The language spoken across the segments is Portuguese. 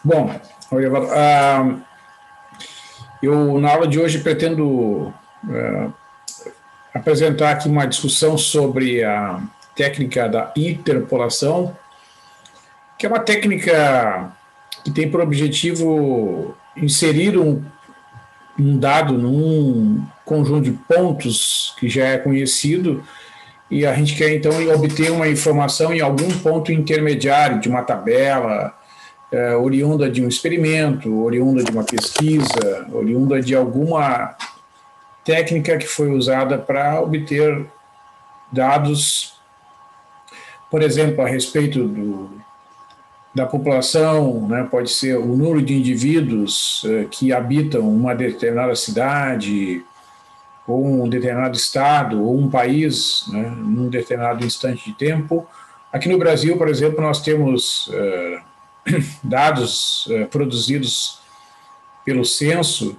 Bom, Oliver, eu na aula de hoje pretendo apresentar aqui uma discussão sobre a técnica da interpolação, que é uma técnica que tem por objetivo inserir um dado num conjunto de pontos que já é conhecido e a gente quer então obter uma informação em algum ponto intermediário de uma tabela, oriunda de um experimento, oriunda de uma pesquisa, oriunda de alguma técnica que foi usada para obter dados, por exemplo, a respeito da população, né? Pode ser o número de indivíduos que habitam uma determinada cidade, ou um determinado estado, ou um país, né? Num determinado instante de tempo. Aqui no Brasil, por exemplo, nós temos dados produzidos pelo censo,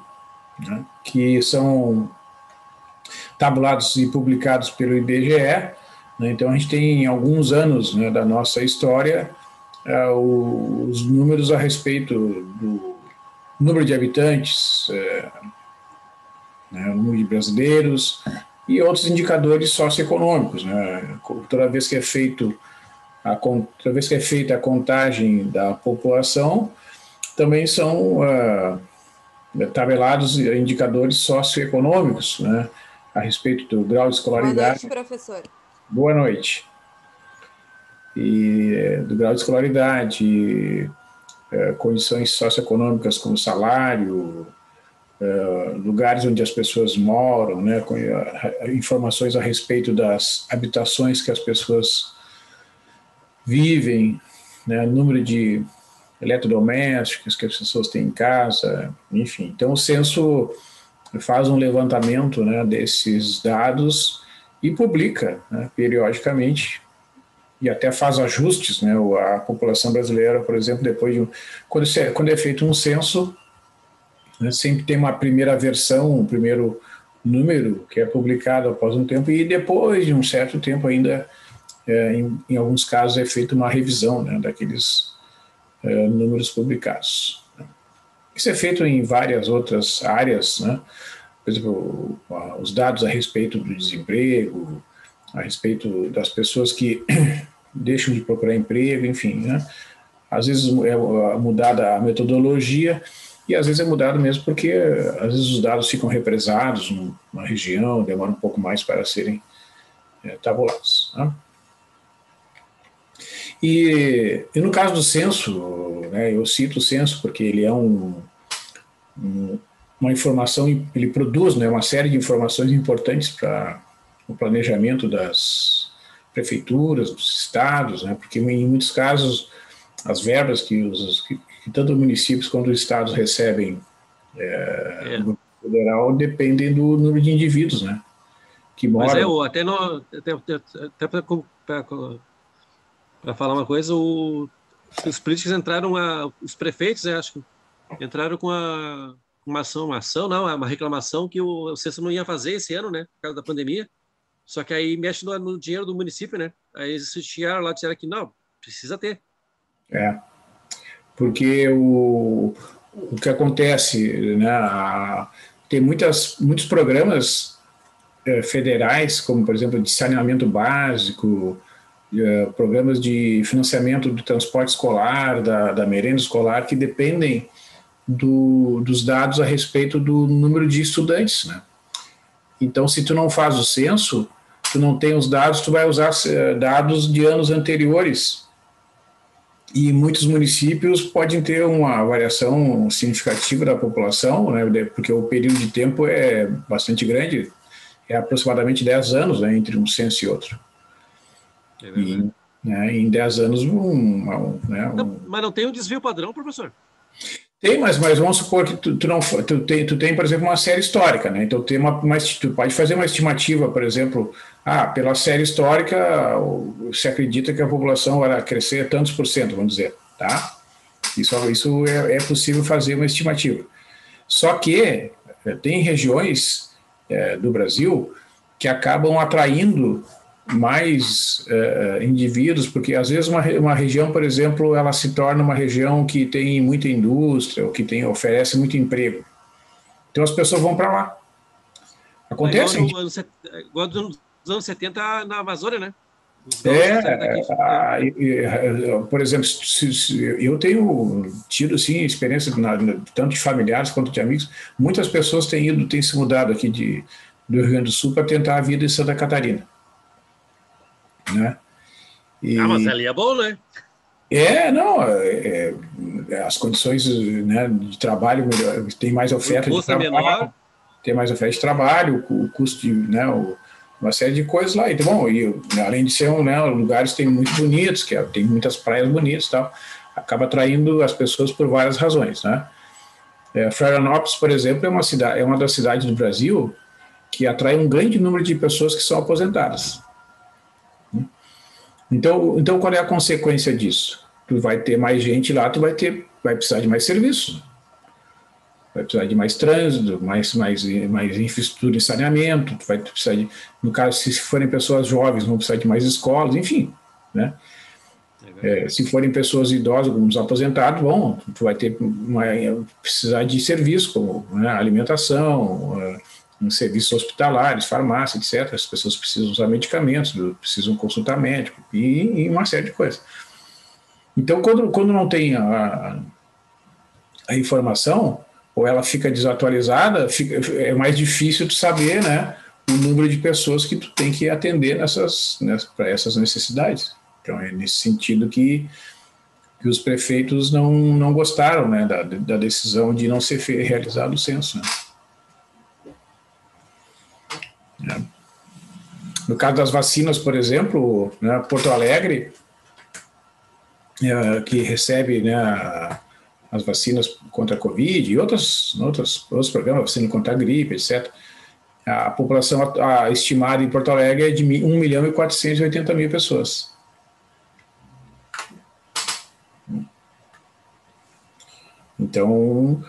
né? Que são tabulados e publicados pelo IBGE, né? Então a gente tem alguns anos, né, da nossa história os números a respeito do número de habitantes, né, o número de brasileiros e outros indicadores socioeconômicos, né? Toda vez que é feita a contagem da população, também são tabelados indicadores socioeconômicos, né, a respeito do grau de escolaridade. Boa noite, professor. Boa noite. E do grau de escolaridade, condições socioeconômicas como salário, lugares onde as pessoas moram, né, informações a respeito das habitações que as pessoas vivem, né, número de eletrodomésticos que as pessoas têm em casa, enfim. Então o censo faz um levantamento, né, desses dados e publica, né, periodicamente, e até faz ajustes, né? A população brasileira, por exemplo, depois de quando é feito um censo, né, sempre tem uma primeira versão, um primeiro número que é publicado após um tempo e depois de um certo tempo ainda, em alguns casos, é feita uma revisão, né, daqueles números publicados. Isso é feito em várias outras áreas, né? Por exemplo, os dados a respeito do desemprego, a respeito das pessoas que deixam de procurar emprego, enfim, né? Às vezes é mudada a metodologia e às vezes é mudado mesmo porque às vezes os dados ficam represados numa região, demora um pouco mais para serem tabulados, né? E no caso do censo, né, eu cito o censo porque ele é uma informação, ele produz, né, uma série de informações importantes para o planejamento das prefeituras, dos estados, né, porque em muitos casos as verbas que tanto os municípios quanto os estados recebem do governo federal dependem do número de indivíduos, né, que moram. Mas até para falar uma coisa, os políticos entraram, os prefeitos, né, acho que entraram com uma reclamação que o censo não ia fazer esse ano, né, por causa da pandemia. Só que aí mexe no dinheiro do município, né? Aí eles chegaram lá e disseram que não, precisa ter. Porque o que acontece, né? Tem muitos programas federais, como, por exemplo, de saneamento básico, programas de financiamento do transporte escolar, da merenda escolar, que dependem dos dados a respeito do número de estudantes, né? Então, se tu não faz o censo, tu não tem os dados, tu vai usar dados de anos anteriores. E muitos municípios podem ter uma variação significativa da população, né, porque o período de tempo é bastante grande, é aproximadamente 10 anos, né, entre um censo e outro. E, né, em 10 anos... Mas não tem um desvio padrão, professor? Tem, mas vamos supor que tu tem, por exemplo, uma série histórica, né? Então tu pode fazer uma estimativa, por exemplo, pela série histórica se acredita que a população vai crescer tantos por cento, vamos dizer, tá? Isso é possível fazer uma estimativa. Só que tem regiões do Brasil que acabam atraindo mais indivíduos, porque às vezes uma região, por exemplo, ela se torna uma região que tem muita indústria, ou que oferece muito emprego. Então as pessoas vão para lá. Acontece. Igual nos anos 70 na Amazônia, né? Os gaúchos saíram daqui. Por exemplo, eu tenho tido sim, experiência tanto de familiares quanto de amigos. Muitas pessoas têm se mudado aqui do Rio Grande do Sul para tentar a vida em Santa Catarina. Né? Mas ali é bom, né? Não, as condições, né, de trabalho, tem mais oferta de trabalho, menor. Tem mais oferta de trabalho, o custo de, né, uma série de coisas lá. Então, bom, além de ser lugares tem muito bonitos, tem muitas praias bonitas e tal, acaba atraindo as pessoas por várias razões, né? Florianópolis, por exemplo, é uma das cidades do Brasil que atrai um grande número de pessoas que são aposentadas. Então, qual é a consequência disso? Tu vai ter mais gente lá, vai precisar de mais serviços. Vai precisar de mais trânsito, mais infraestrutura de saneamento, tu vai precisar de, no caso, se forem pessoas jovens, vão precisar de mais escolas, enfim, né? Se forem pessoas idosas, como os aposentados, bom, tu vai precisar de serviços como, né, alimentação, serviços hospitalares, farmácia, etc. As pessoas precisam usar medicamentos, precisam consultar médico e uma série de coisas. Então, quando não tem a informação, ou ela fica desatualizada, é mais difícil de saber, né, o número de pessoas que tu tem que atender para essas necessidades. Então, é nesse sentido que os prefeitos não gostaram, né, da decisão de não ser realizado o censo. Né? No caso das vacinas, por exemplo, né, Porto Alegre, que recebe, né, as vacinas contra a Covid e outros programas, vacina contra a gripe, etc. A população estimada em Porto Alegre é de 1.480.000 pessoas. Então,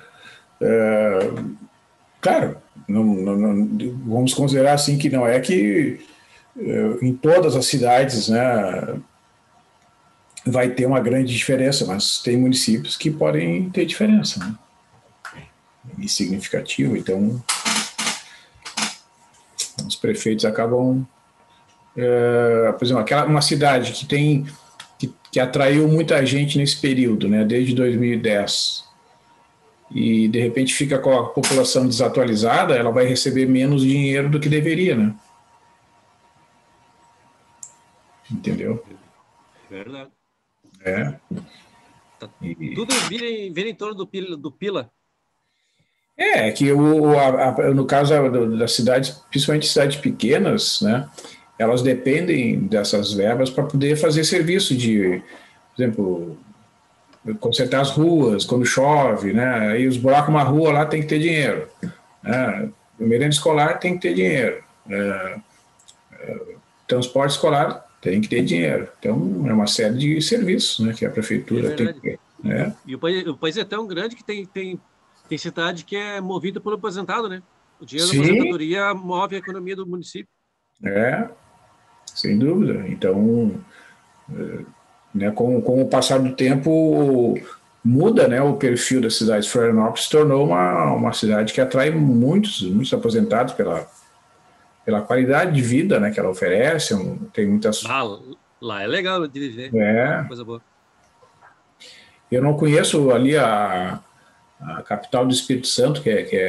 claro, não, vamos considerar assim que não é que em todas as cidades, né, vai ter uma grande diferença, mas tem municípios que podem ter diferença, né? E significativo. Então, os prefeitos acabam, por exemplo, uma cidade que atraiu muita gente nesse período, né, desde 2010, e de repente fica com a população desatualizada, ela vai receber menos dinheiro do que deveria, né? Entendeu? Verdade. Tudo vira em torno do Pila. Que no caso das cidades, principalmente cidades pequenas, né, elas dependem dessas verbas para poder fazer serviço de, por exemplo, consertar as ruas quando chove, né, aí os buracos na rua lá tem que ter dinheiro, né, merenda escolar tem que ter dinheiro, transporte escolar tem que ter dinheiro. Então, é uma série de serviços, né, que a prefeitura tem que ter. Né? E o país é tão grande que tem cidade que é movida pelo aposentado, né? O dinheiro da aposentadoria move a economia do município. Sem dúvida. Então, né, com o passar do tempo, muda, né, o perfil da cidade. Florianópolis se tornou uma cidade que atrai muitos aposentados pela qualidade de vida, né, que ela oferece. Tem muitas... Lá é legal de viver. Coisa boa. Eu não conheço ali a capital do Espírito Santo, que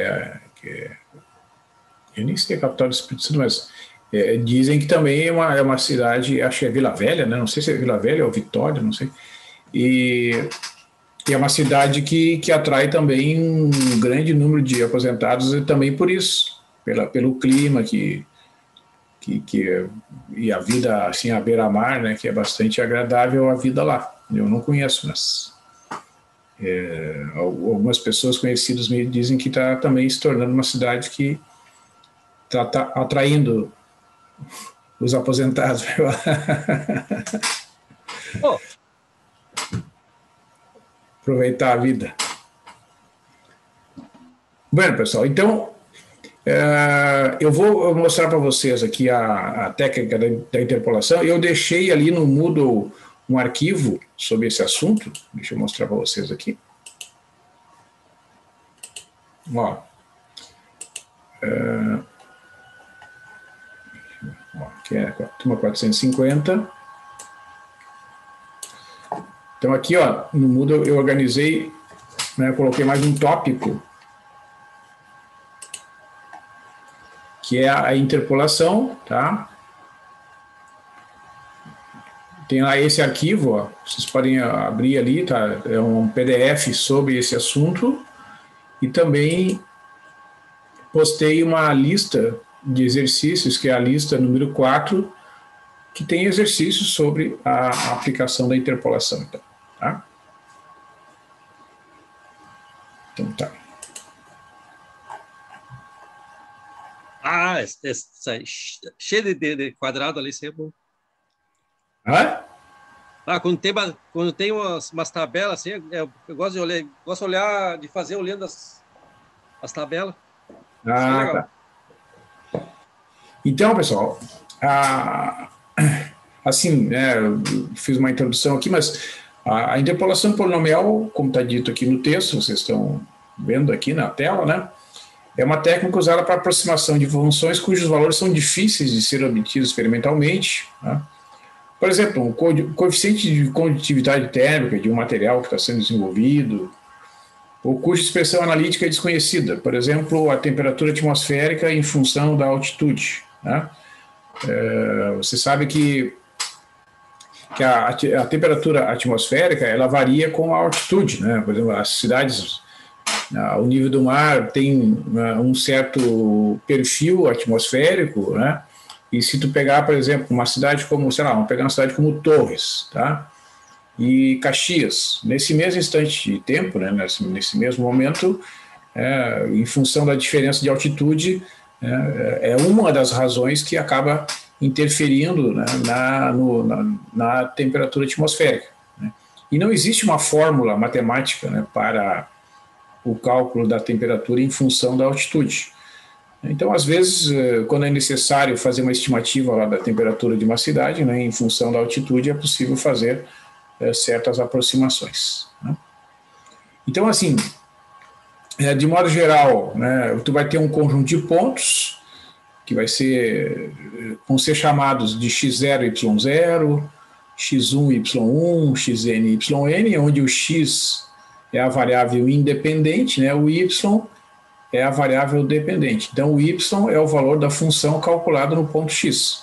eu nem sei a capital do Espírito Santo, mas dizem que também é uma cidade, acho que é Vila Velha, né? Não sei se é Vila Velha ou Vitória, não sei. E é uma cidade que atrai também um grande número de aposentados, e também por isso, pelo clima e a vida assim à beira-mar, né? Que é bastante agradável a vida lá. Eu não conheço, mas algumas pessoas conhecidas me dizem que está também se tornando uma cidade que está atraindo os aposentados. Aproveitar a vida. Bom, pessoal, então Eu vou mostrar para vocês aqui a técnica da interpolação. Eu deixei ali no Moodle um arquivo sobre esse assunto. Deixa eu mostrar para vocês aqui. Ó, aqui é a turma 450. Então aqui, ó, no Moodle eu organizei, né, coloquei mais um tópico, que é a interpolação, tá? Tem lá esse arquivo, ó, vocês podem abrir ali, tá? É um PDF sobre esse assunto. E também postei uma lista de exercícios, que é a lista número 4, que tem exercícios sobre a aplicação da interpolação. Então, tá? Então tá. Ah, cheio de quadrado ali, isso é bom. Quando tem umas tabelas assim, eu gosto de olhar, de fazer olhando as tabelas. Tá. Então, pessoal, assim, eu fiz uma introdução aqui, mas a interpolação polinomial, como está dito aqui no texto, vocês estão vendo aqui na tela, né? É uma técnica usada para aproximação de funções cujos valores são difíceis de ser obtidos experimentalmente, né? Por exemplo, o coeficiente de condutividade térmica de um material que está sendo desenvolvido, ou cuja expressão analítica é desconhecida. Por exemplo, a temperatura atmosférica em função da altitude, né? Você sabe que a temperatura atmosférica ela varia com a altitude, né? Por exemplo, as cidades, o nível do mar tem um certo perfil atmosférico, né? E se tu pegar, por exemplo, uma cidade como, sei lá, vamos pegar uma cidade como Torres, tá? E Caxias, nesse mesmo instante de tempo, né, nesse mesmo momento, em função da diferença de altitude, é uma das razões que acaba interferindo, né, na temperatura atmosférica, né? E não existe uma fórmula matemática, né, para o cálculo da temperatura em função da altitude. Então, às vezes, quando é necessário fazer uma estimativa lá da temperatura de uma cidade, né, em função da altitude, é possível fazer certas aproximações, né? Então, assim, de modo geral, né, tu vai ter um conjunto de pontos que vão ser chamados de x0, y0, x1, y1, xn, yn, onde o x é a variável independente, né, o y é a variável dependente. Então, o y é o valor da função calculada no ponto x.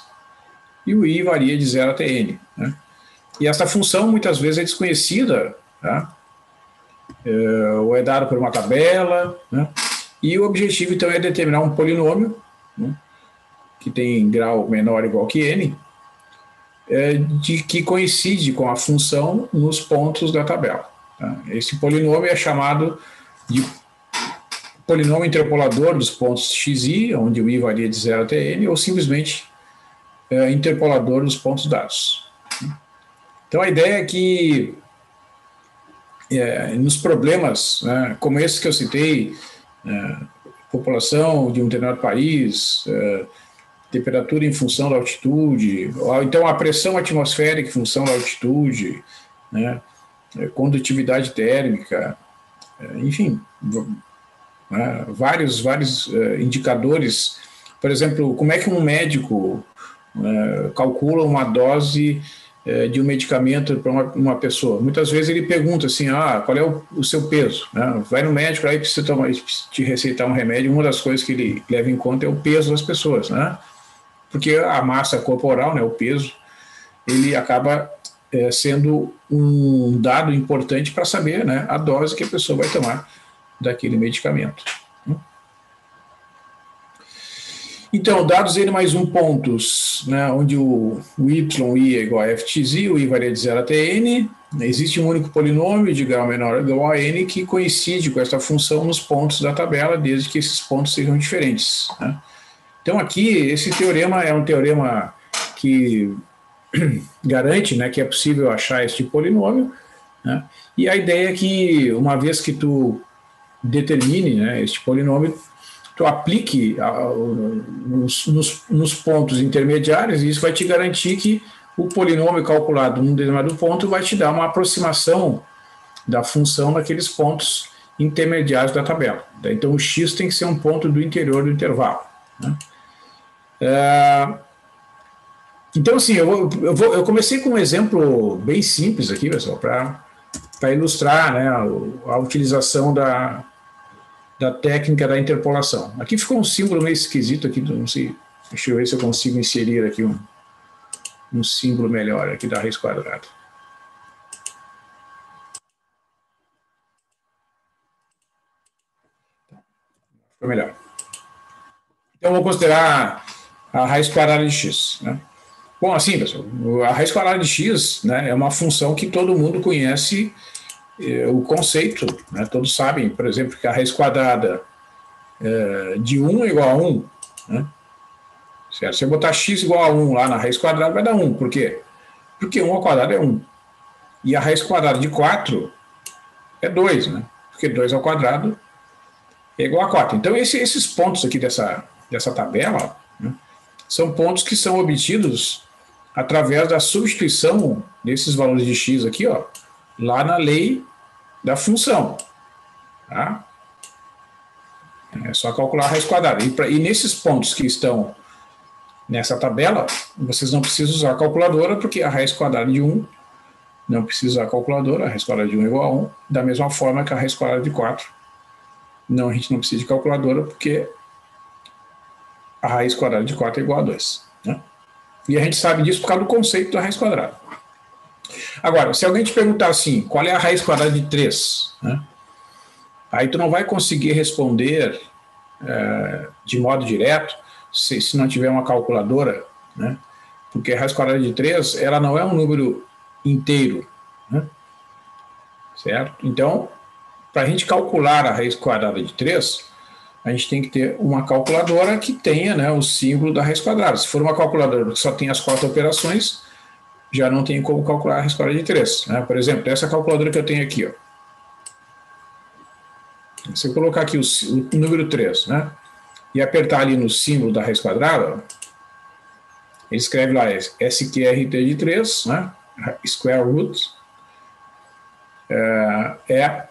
E o i varia de 0 até n, né? E essa função, muitas vezes, é desconhecida, tá? Ou é dada por uma tabela, né? E o objetivo, então, é determinar um polinômio, né, que tem grau menor ou igual que n, que coincide com a função nos pontos da tabela, tá? Esse polinômio é chamado de polinômio interpolador dos pontos x e i, onde o i varia de 0 até n, ou simplesmente interpolador dos pontos dados. Então, a ideia é que nos problemas, né, como esse que eu citei, população de um determinado país, temperatura em função da altitude, ou então a pressão atmosférica em função da altitude, né, condutividade térmica, enfim, vários indicadores. Por exemplo, como é que um médico calcula uma dose de um medicamento para uma pessoa? Muitas vezes ele pergunta assim, qual é o seu peso, né? Vai no médico, aí precisa te receitar um remédio, uma das coisas que ele leva em conta é o peso das pessoas, né? Porque a massa corporal, né, o peso, ele acaba sendo um dado importante para saber, né, a dose que a pessoa vai tomar daquele medicamento. Então, dados N mais 1 pontos, né, onde o y i é igual a fxi, o i varia de 0 até n, existe um único polinômio de grau menor ou igual a n que coincide com essa função nos pontos da tabela, desde que esses pontos sejam diferentes, né? Então, aqui, esse teorema é um teorema que garante, né, que é possível achar este polinômio, né? E a ideia é que, uma vez que tu determine, né, este polinômio, tu tu aplique nos pontos intermediários, e isso vai te garantir que o polinômio calculado num determinado ponto vai te dar uma aproximação da função naqueles pontos intermediários da tabela. Então, o x tem que ser um ponto do interior do intervalo, né? Então, assim, eu comecei com um exemplo bem simples aqui, pessoal, para ilustrar, né, a utilização da técnica da interpolação. Aqui ficou um símbolo meio esquisito aqui, não sei, deixa eu ver se eu consigo inserir aqui um símbolo melhor aqui da raiz quadrada. Foi melhor. Então, vou considerar a raiz quadrada de x, né? Bom, assim, pessoal, a raiz quadrada de x, né, é uma função que todo mundo conhece o conceito, né? Todos sabem, por exemplo, que a raiz quadrada de 1 é igual a 1, né? Certo? Se eu botar x igual a 1 lá na raiz quadrada, vai dar 1. Por quê? Porque 1 ao quadrado é 1. E a raiz quadrada de 4 é 2, né? Porque 2 ao quadrado é igual a 4. Então, esses pontos aqui dessa tabela, né, são pontos que são obtidos através da substituição desses valores de x aqui, ó, lá na lei da função. Tá? É só calcular a raiz quadrada. E nesses pontos que estão nessa tabela, vocês não precisam usar a calculadora, porque a raiz quadrada de 1 não precisa usar a calculadora, a raiz quadrada de 1 é igual a 1, da mesma forma que a raiz quadrada de 4. Não, a gente não precisa de calculadora, porque a raiz quadrada de 4 é igual a 2. Né? E a gente sabe disso por causa do conceito da raiz quadrada. Agora, se alguém te perguntar assim, qual é a raiz quadrada de 3? Né? Aí tu não vai conseguir responder de modo direto se não tiver uma calculadora, né? Porque a raiz quadrada de 3, ela não é um número inteiro, né? Certo? Então, para a gente calcular a raiz quadrada de 3, a gente tem que ter uma calculadora que tenha, né, o símbolo da raiz quadrada. Se for uma calculadora que só tem as 4 operações, já não tem como calcular a raiz quadrada de 3. Né? Por exemplo, essa calculadora que eu tenho aqui, ó. Se eu colocar aqui o número 3, né, e apertar ali no símbolo da raiz quadrada, ó, ele escreve lá SQRT de 3, né, square root, é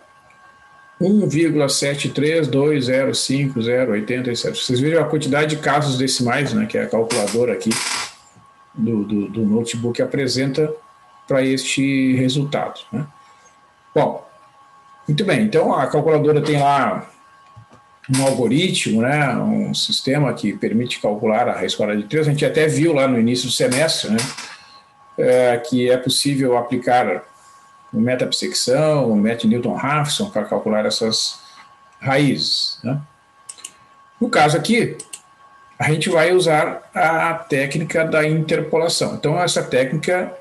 1,73205,087. Vocês viram a quantidade de casos decimais, né, que a calculadora aqui do notebook apresenta para este resultado. Né? Bom, muito bem. Então, a calculadora tem lá um algoritmo, né, um sistema que permite calcular a raiz quadrada de 3. A gente até viu lá no início do semestre, né, que é possível aplicar o metapsecção, o método Newton-Raphson para calcular essas raízes. Né? No caso aqui, a gente vai usar a técnica da interpolação. Então, essa técnica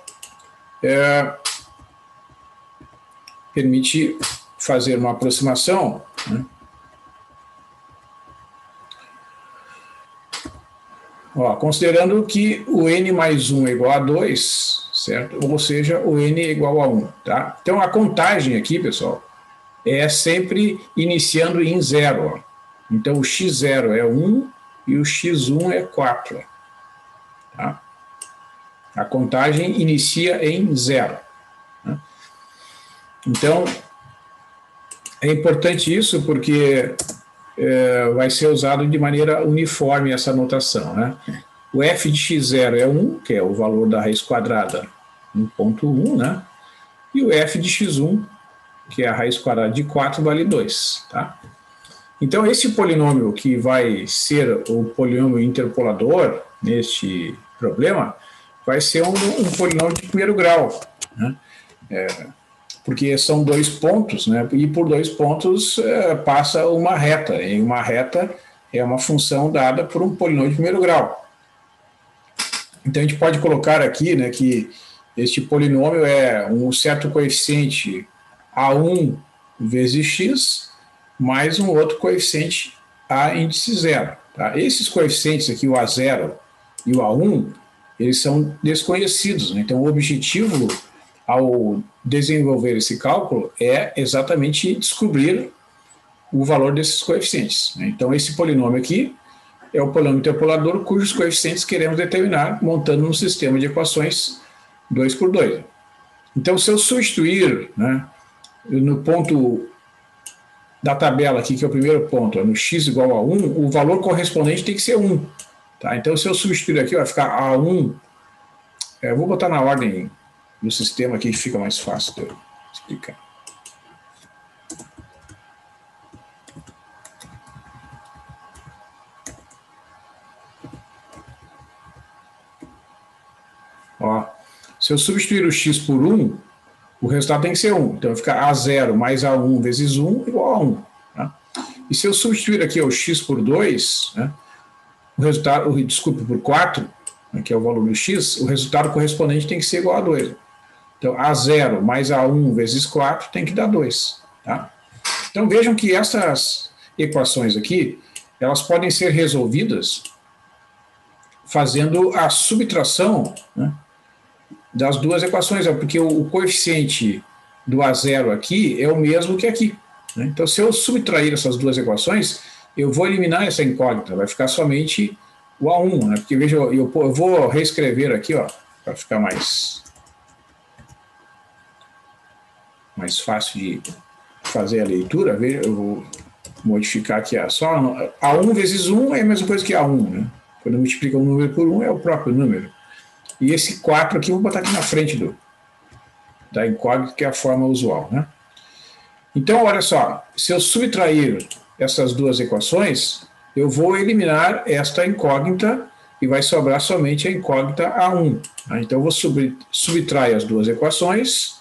permite fazer uma aproximação, né? Ó, considerando que o n mais 1 é igual a 2, certo? Ou seja, o n é igual a 1. Tá? Então, a contagem aqui, pessoal, é sempre iniciando em 0. Ó. Então, o x0 é 1 e o x1 é 4. Tá? A contagem inicia em 0. Né? Então, é importante isso porque vai ser usado de maneira uniforme essa notação. Né? O f de x0 é 1, que é o valor da raiz quadrada 1,1, né? E o f de x1, que é a raiz quadrada de 4, vale 2. Tá? Então, esse polinômio que vai ser o polinômio interpolador neste problema vai ser um polinômio de primeiro grau, né? Porque são 2 pontos, né? E por 2 pontos passa uma reta, e uma reta é uma função dada por um polinômio de primeiro grau. Então, a gente pode colocar aqui, né, que este polinômio é um certo coeficiente A1 vezes x, mais um outro coeficiente A índice 0. Tá? Esses coeficientes aqui, o A0 e o A1, eles são desconhecidos. Né? Então, o objetivo ao desenvolver esse cálculo é exatamente descobrir o valor desses coeficientes, né? Então, esse polinômio aqui é o polinômio interpolador cujos coeficientes queremos determinar montando um sistema de equações 2 por 2. Então, se eu substituir, né, no ponto da tabela aqui, que é o primeiro ponto, no x igual a 1, o valor correspondente tem que ser 1. Tá? Então, se eu substituir aqui, vai ficar A1. Eu vou botar na ordem do sistema aqui que fica mais fácil de eu explicar. Ó, se eu substituir o x por 1, o resultado tem que ser 1. Então, fica A0 mais A1 vezes 1 igual a 1. Tá? E se eu substituir aqui o x por 2, né, o resultado, desculpe, por 4, né, que é o valor do x, o resultado correspondente tem que ser igual a 2. Então, A0 mais A1 vezes 4 tem que dar 2. Tá? Então, vejam que essas equações aqui, elas podem ser resolvidas fazendo a subtração, né, das duas equações, porque o coeficiente do A0 aqui é o mesmo que aqui. Né? Então, se eu subtrair essas duas equações, eu vou eliminar essa incógnita, vai ficar somente o A1. Né? Porque, veja, eu vou reescrever aqui, para ficar mais fácil de fazer a leitura. Veja, eu vou modificar aqui só A1 vezes 1 é a mesma coisa que A1. Né? Quando multiplica um número por 1, é o próprio número. E esse 4 aqui, eu vou botar aqui na frente da incógnita, que é a forma usual. Né? Então, olha só, se eu subtrair essas duas equações, eu vou eliminar esta incógnita e vai sobrar somente a incógnita A1. Né? Então, eu vou subtrair as duas equações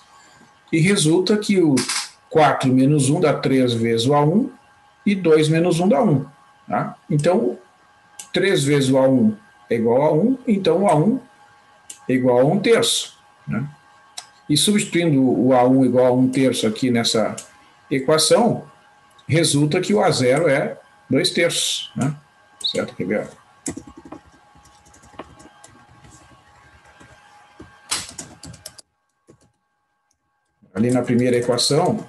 e resulta que o 4 menos 1 dá 3 vezes o A1 e 2 menos 1 dá 1. Tá? Então, 3 vezes o A1 é igual a 1, então o A1 é igual a 1 terço. Né? E substituindo o A1 igual a 1 terço aqui nessa equação, resulta que o A0 é 2 terços. Né? Certo, quer ver? Ali na primeira equação,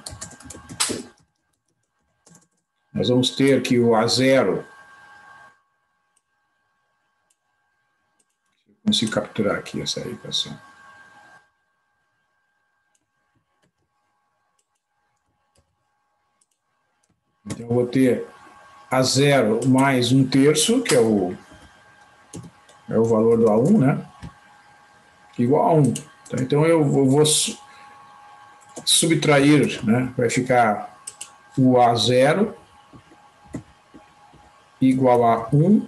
nós vamos ter que o A0, eu consigo capturar aqui essa equação. Então, eu vou ter A0 mais 1 terço, que é o valor do A1, né? Igual a 1. Então, eu vou subtrair, né? Vai ficar o A0 igual a 1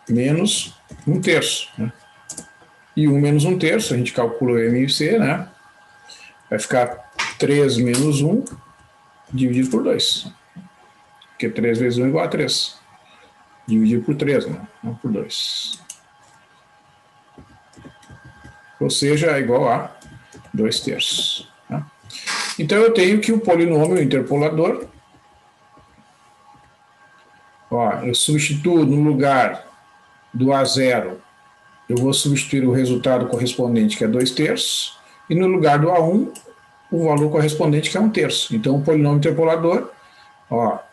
menos 1 terço. Né? E 1 menos 1 terço, a gente calcula o M e o C, né? Vai ficar 3 menos 1 dividido por 2. Porque 3 vezes 1 é igual a 3. Dividido por 3, né? Não por 2. Ou seja, é igual a 2 terços. Tá? Então, eu tenho que o polinômio interpolador, eu substituo no lugar do A0, eu vou substituir o resultado correspondente, que é 2 terços, e no lugar do A1, o valor correspondente, que é 1 terço. Então, o polinômio interpolador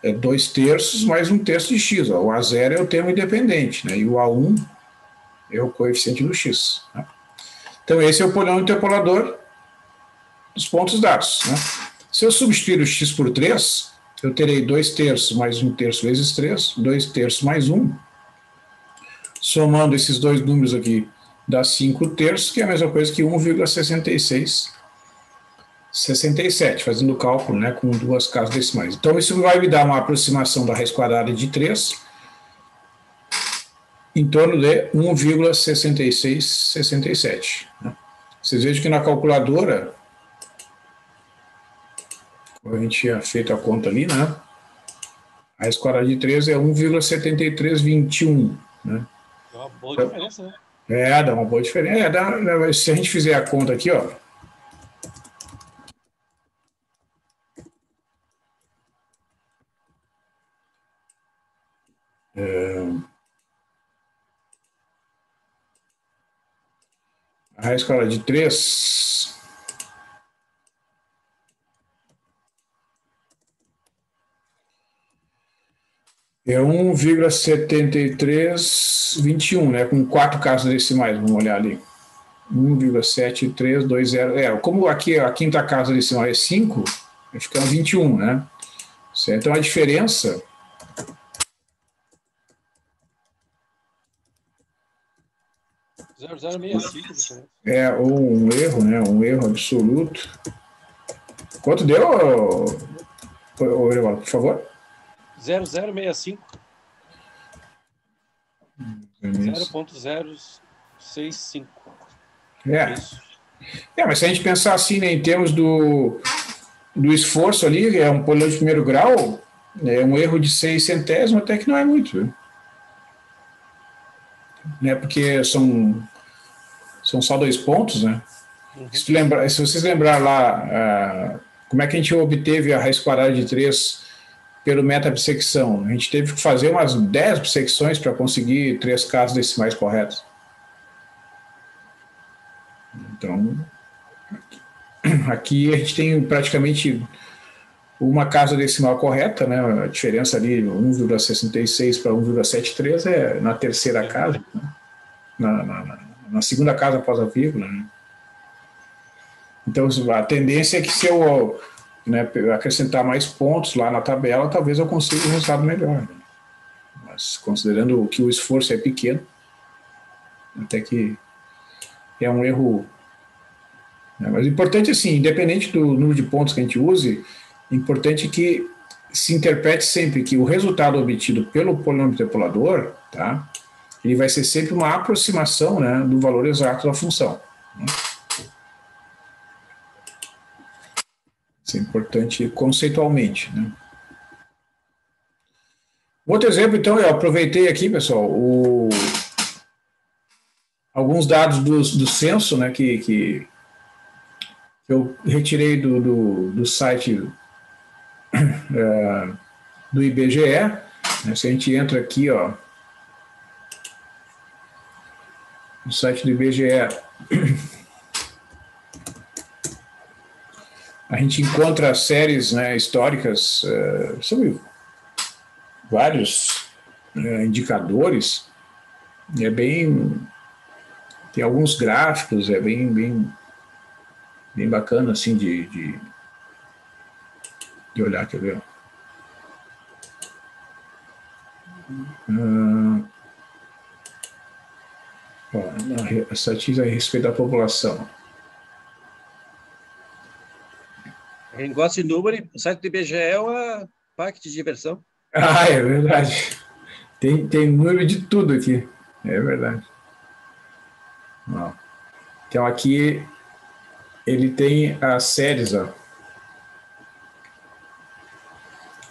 é 2 terços mais 1 terço de x. O A0 é o termo independente, né? E o A1 é o coeficiente do x. Né? Então, esse é o polinômio interpolador dos pontos dados. Né? Se eu substituir o x por 3, eu terei 2 terços mais 1 terço vezes 3, 2 terços mais 1. Somando esses dois números aqui, dá 5 terços, que é a mesma coisa que 1,6667, fazendo o cálculo, né, com duas casas decimais. Então, isso vai me dar uma aproximação da raiz quadrada de 3 em torno de 1,6667. Né? Vocês vejam que na calculadora, a gente tinha feito a conta ali, né? A raiz quadrada de 3 é 1,7321. Né? É uma boa diferença, né? Dá uma boa diferença. Se a gente fizer a conta aqui, a raiz quadrada de 3 . É 1,7321, né? Com 4 casas decimais, vamos olhar ali. 1,7320. Como aqui a quinta casa decimal é 5, acho que é um 21, né? Certo? Então a diferença. Zero zero seis cinco. Ou um erro, né? Um erro absoluto. Quanto deu, Evaldo, por favor? 0065. 0,065. Isso. Mas se a gente pensar assim, né, em termos do esforço ali, é um polinômio de primeiro grau, é um erro de 6 centésimos, até que não é muito. Né? Porque são só 2 pontos, né? Uhum. Se vocês lembrarem lá, como é que a gente obteve a raiz quadrada de 3 pelo meta-bissecção? A gente teve que fazer umas 10 bissecções para conseguir 3 casas decimais corretas. Então, aqui a gente tem praticamente uma casa decimal correta, né? A diferença ali, 1,66 para 1,73 é na terceira casa, né? na segunda casa após a vírgula, né? Então, a tendência é que se eu acrescentar mais pontos lá na tabela, talvez eu consiga um resultado melhor. Né? Mas considerando que o esforço é pequeno, até que é um erro. Né? Mas o importante, assim, independente do número de pontos que a gente use, é importante que se interprete sempre que o resultado obtido pelo polinômio interpolador, tá, ele vai ser sempre uma aproximação, né, do valor exato da função. Né? Isso é importante conceitualmente. Né? Outro exemplo, então, eu aproveitei aqui, pessoal, alguns dados do censo, né, que eu retirei do site do IBGE. Né, se a gente entra aqui, ó, no site do IBGE, a gente encontra séries, né, históricas sobre vários indicadores. Tem alguns gráficos, bem bacana assim de olhar, quer ver? A estatística a respeito da população. Quem gosta de número, o site do IBGE é uma parque de diversão. É verdade. Tem número de tudo aqui. É verdade. Então aqui ele tem as séries, ó.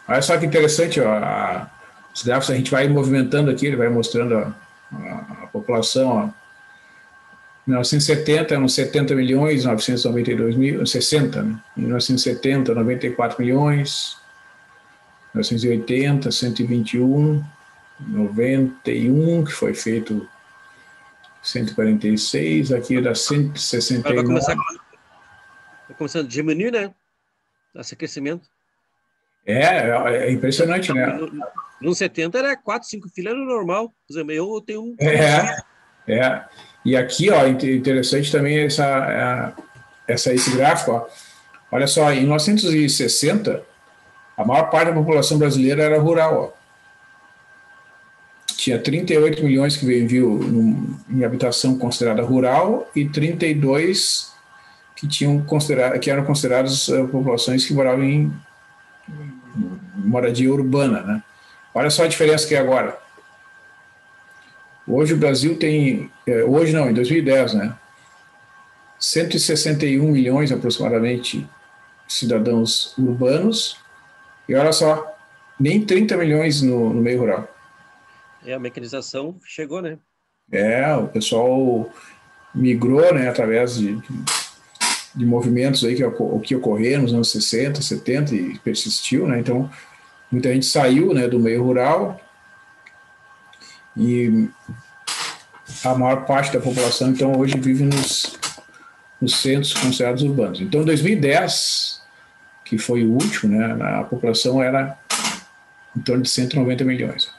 Olha só que interessante, ó. Os gráficos a gente vai movimentando aqui, ele vai mostrando a população, ó. 1970 eram 70 milhões, 992 mil, 60, né? 1970, 94 milhões, 1980, 121, 91, que foi feito 146, aqui era 169. Vai começando a diminuir, né? Esse crescimento. É impressionante, então, né? No 70 era 4, 5 filhos, era normal. Por exemplo, eu tenho um. E aqui, ó, interessante também esse gráfico, ó. Olha só, em 1960, a maior parte da população brasileira era rural, ó. Tinha 38 milhões que viviam em habitação considerada rural e 32 que eram consideradas populações que moravam em moradia urbana, né? Olha só a diferença que é agora. Hoje o Brasil tem, em 2010, né? 161 milhões aproximadamente de cidadãos urbanos e olha só, nem 30 milhões no meio rural. A mecanização chegou, né? O pessoal migrou, né, através de movimentos aí que ocorreram nos anos 60, 70 e persistiu, né? Então, muita gente saiu, né, do meio rural e a maior parte da população, então, hoje vive nos centros considerados urbanos. Então, em 2010, que foi o último, né, a população era em torno de 190 milhões.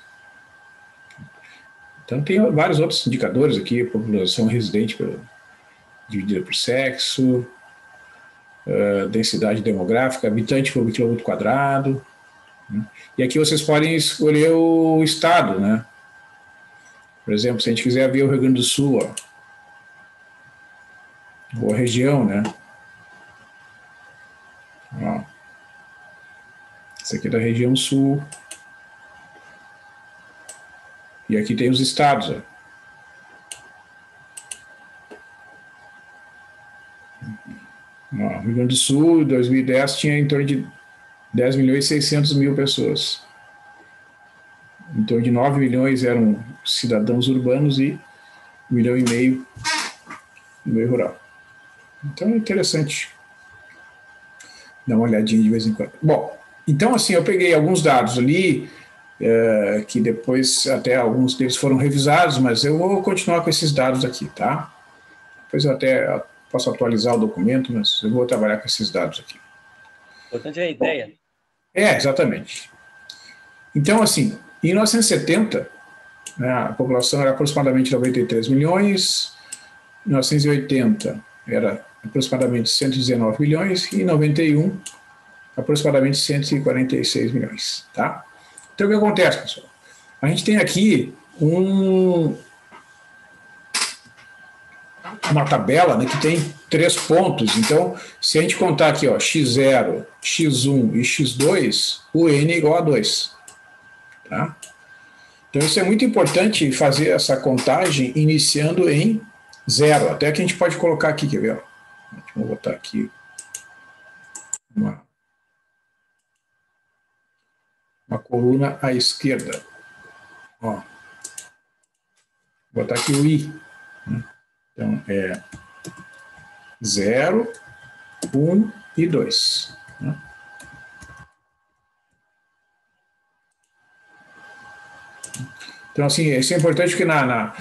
Então, tem vários outros indicadores aqui, população residente dividida por sexo, densidade demográfica, habitante por quilômetro quadrado, né? E aqui vocês podem escolher o estado, né? Por exemplo, se a gente quiser ver o Rio Grande do Sul, ó, ou a região, né? Ó, esse aqui é da região sul. E aqui tem os estados, ó. Ó, Rio Grande do Sul, em 2010, tinha em torno de 10 milhões e 600 mil pessoas. Em torno de 9 milhões eram cidadãos urbanos e 1,5 milhão no meio rural. Então é interessante dar uma olhadinha de vez em quando. Bom, então assim, eu peguei alguns dados ali, que depois até alguns deles foram revisados, mas eu vou continuar com esses dados aqui, tá? Depois eu até posso atualizar o documento, mas eu vou trabalhar com esses dados aqui. O importante é a ideia. Exatamente. Então, assim, em 1970, né, a população era aproximadamente 93 milhões, em 1980 era aproximadamente 119 milhões e em 91 aproximadamente 146 milhões, tá? Então, o que acontece, pessoal? A gente tem aqui uma tabela, né, que tem 3 pontos. Então, se a gente contar aqui, ó, x0, x1 e x2, o n é igual a 2. Tá? Então, isso é muito importante fazer essa contagem iniciando em 0. Até que a gente pode colocar aqui, quer ver? Vou botar aqui uma coluna à esquerda. Ó. Vou botar aqui o i. Então, é 0, 1 e 2. Né? Então, assim, isso é importante porque na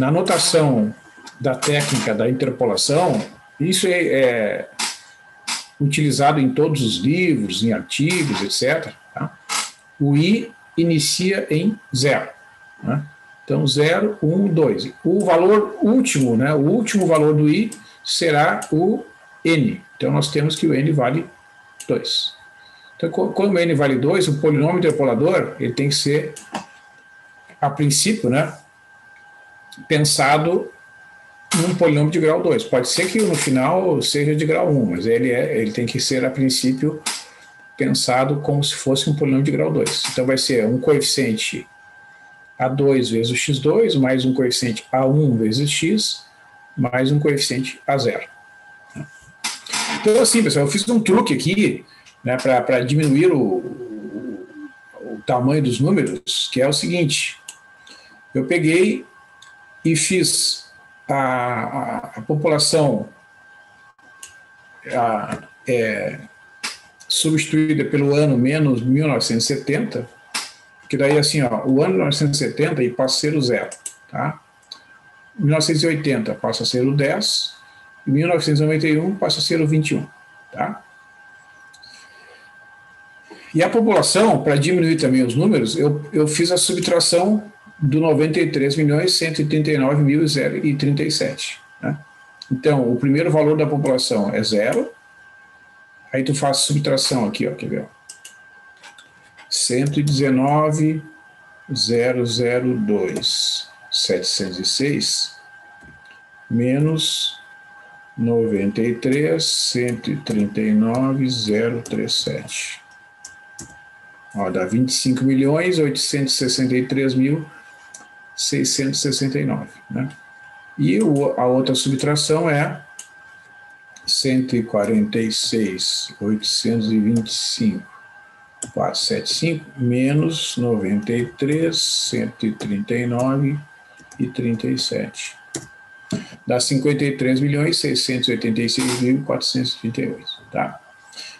anotação da técnica da interpolação, isso é utilizado em todos os livros, em artigos, etc. Tá? O i inicia em 0. Né? Então, 0, 1, 2. O valor último, né, o último valor do i será o n. Então, nós temos que o n vale 2. Então, quando o n vale 2, o polinômio interpolador ele tem que ser, a princípio, né, pensado num polinômio de grau 2. Pode ser que no final seja de grau 1, mas ele tem que ser, a princípio, pensado como se fosse um polinômio de grau 2. Então, vai ser um coeficiente A2 vezes o x2, mais um coeficiente A1 vezes x, mais um coeficiente A0. Então, assim, pessoal, eu fiz um truque aqui, né, para diminuir o tamanho dos números, que é o seguinte. Eu peguei e fiz a população substituída pelo ano menos 1970, que daí assim, ó, o ano 1970 passa a ser o 0, tá? 1980 passa a ser o 10, e 1991 passa a ser o 21, tá? E a população, para diminuir também os números, eu fiz a subtração do 93.139.037, né? Então, o primeiro valor da população é 0, aí tu faz a subtração aqui, ó, quer ver? 119.002.706 menos 93.139.037. Ó, dá 25.863.669, né? E a outra subtração é 146.825.475 menos 93.139.37. Dá 53.686.438, tá?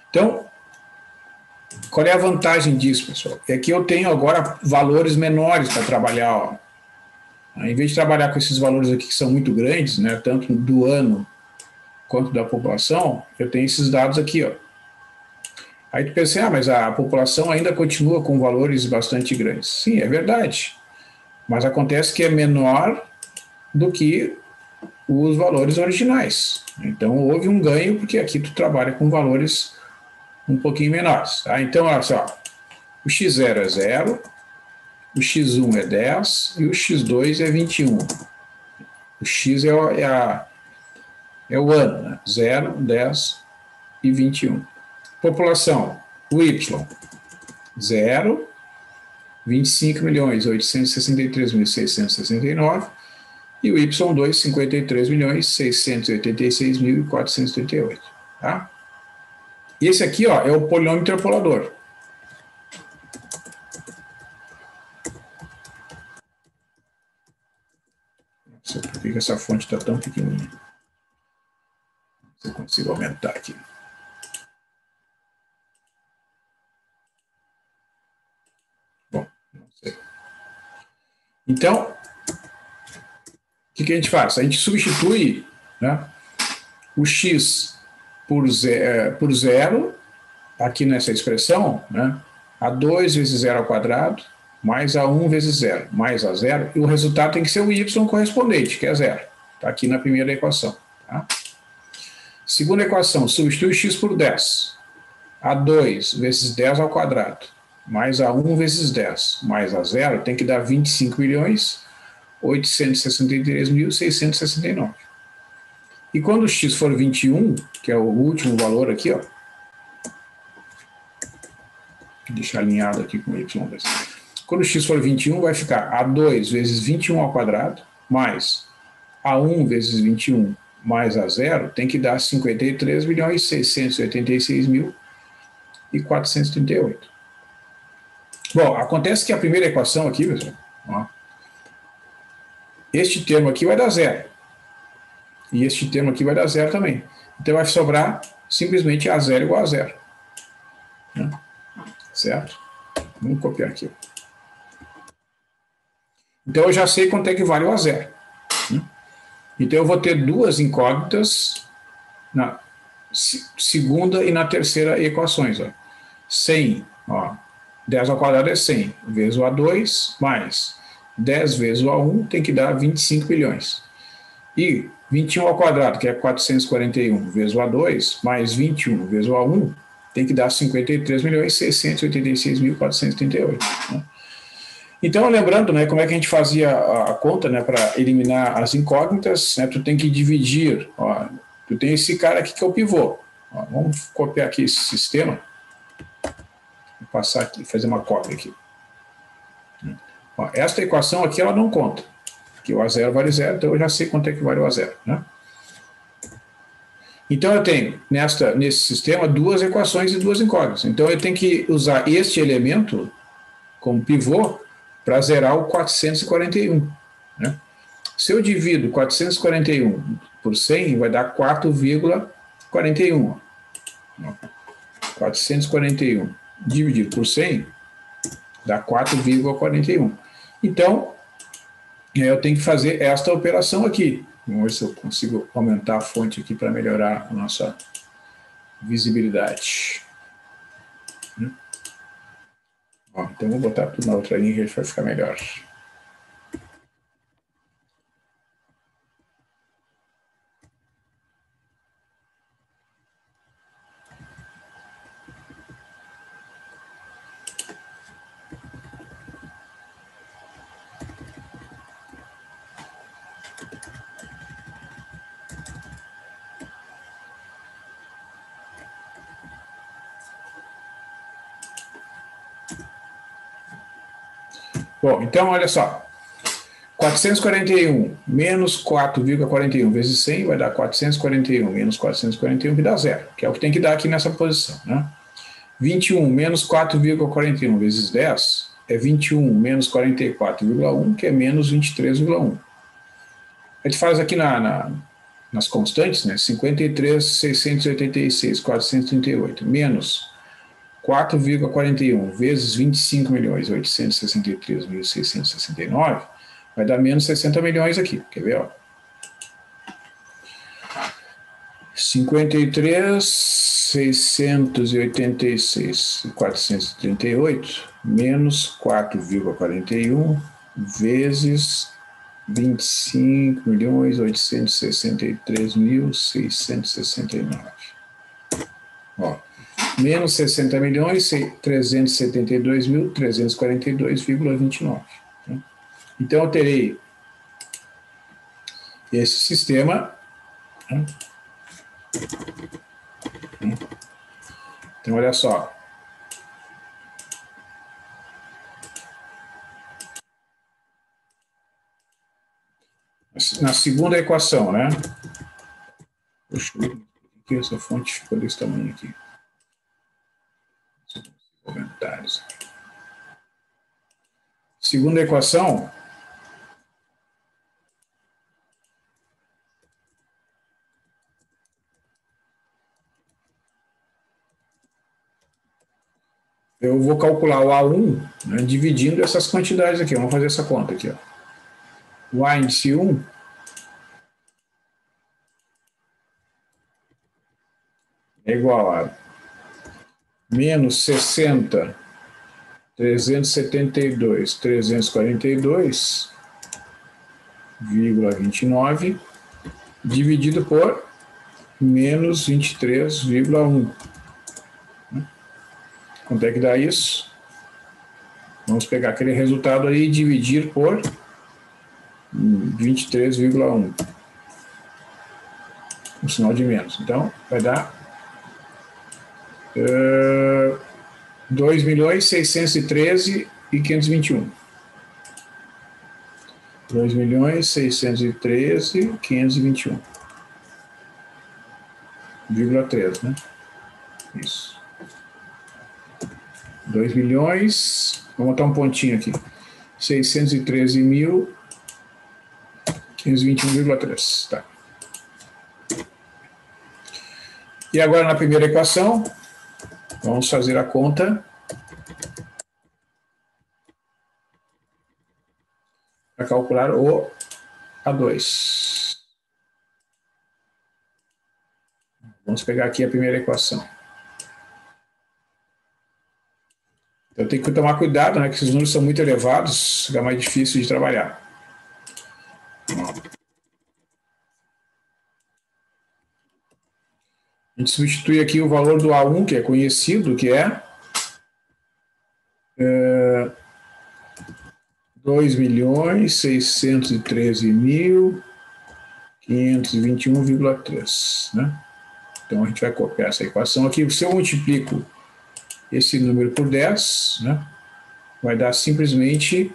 Então, qual é a vantagem disso, pessoal? É que eu tenho agora valores menores para trabalhar, ó. Em vez de trabalhar com esses valores aqui que são muito grandes, né, tanto do ano quanto da população, eu tenho esses dados aqui, ó. Aí tu pensa, mas a população ainda continua com valores bastante grandes. Sim, é verdade. Mas acontece que é menor do que os valores originais. Então, houve um ganho, porque aqui tu trabalha com valores um pouquinho menores. Tá? Então, olha só, o x0 é 0, o x1 é 10 e o x2 é 21. O x é o ano, né? 0, 10 e 21. População, o y, 0, 25.863.669 e o y2, 53.686.438. Tá? E esse aqui, ó, é o polinômio interpolador. Não sei por que essa fonte está tão pequenininha. Se eu consigo aumentar aqui. Bom, não sei. Então, o que a gente faz? A gente substitui, né, o x por zero, aqui nessa expressão, né, A2 vezes 0 ao quadrado, mais A1 vezes 0, mais A0, e o resultado tem que ser o y correspondente, que é 0. Está aqui na primeira equação. Tá? Segunda equação, substitui o x por 10. A2 vezes 10 ao quadrado, mais A1 vezes 10, mais A0, tem que dar 25.863.669. E quando o x for 21, que é o último valor aqui, ó, vou deixar alinhado aqui com o y. Quando o x for 21, vai ficar A2 vezes 21 ao quadrado, mais A1 vezes 21, mais A0, tem que dar 53.686.438. Bom, acontece que a primeira equação aqui, pessoal, ó, este termo aqui vai dar 0. E este termo aqui vai dar 0 também. Então vai sobrar simplesmente A0 igual a 0. Né? Certo? Vamos copiar aqui. Então eu já sei quanto é que vale o A0. Né? Então eu vou ter duas incógnitas na segunda e na terceira equações. Ó. 100, ó, 10 ao quadrado é 100, vezes o A2, mais 10 vezes o A1, tem que dar 25 milhões. E 21 ao quadrado, que é 441, vezes o A2, mais 21 vezes o A1, tem que dar 53.686.438. Né? Então, lembrando, né, como é que a gente fazia a conta, né, para eliminar as incógnitas, né, tu tem que dividir, ó, tu tem esse cara aqui que é o pivô. Ó, vamos copiar aqui esse sistema, vou passar aqui, fazer uma cópia aqui. Ó, esta equação aqui, ela não conta, porque o A0 vale 0, então eu já sei quanto é que vale o A0. Né? Então eu tenho, nesse sistema, duas equações e duas incógnitas. Então eu tenho que usar este elemento como pivô para zerar o 441. Né? Se eu divido 441 por 100, vai dar 4,41. 441 dividido por 100 dá 4,41. Então, eu tenho que fazer esta operação aqui. Vamos ver se eu consigo aumentar a fonte aqui para melhorar a nossa visibilidade. Ó, então vou botar tudo na outra linha que vai ficar melhor. Bom, então olha só. 441 menos 4,41 vezes 100 vai dar 441 menos 441, que dá 0, que é o que tem que dar aqui nessa posição. Né? 21 menos 4,41 vezes 10 é 21 menos 44,1, que é menos 23,1. A gente faz aqui nas constantes, né? 53.686.438 menos 4,41 vezes 25.863.669 vai dar menos 60 milhões aqui. Quer ver? Ó? 53 686.438 menos 4,41 vezes 25.863.669. Ó, menos 60.372.342,29. Então, eu terei esse sistema. Então, olha só. Na segunda equação, né? Puxa, que essa fonte ficou desse tamanho aqui. Comentários. Segunda equação. Eu vou calcular o A1, né, dividindo essas quantidades aqui. Vamos fazer essa conta aqui. Ó. O A índice 1 é igual a menos 60, 372, 342,29 dividido por menos 23,1. Quanto é que dá isso? Vamos pegar aquele resultado aí e dividir por 23,1. Um sinal de menos. Então, vai dar 2.613.521. 2.613.521,3, né? Isso. 2 milhões, vou botar um pontinho aqui, 613.521,3, tá. E agora na primeira equação, vamos fazer a conta para calcular o A2. Vamos pegar aqui a primeira equação. Eu tenho que tomar cuidado, né, que esses números são muito elevados, fica mais difícil de trabalhar. A gente substitui aqui o valor do A1, que é conhecido, que é 2.613.521,3, né? Então a gente vai copiar essa equação aqui. Se eu multiplico esse número por 10, né, vai dar simplesmente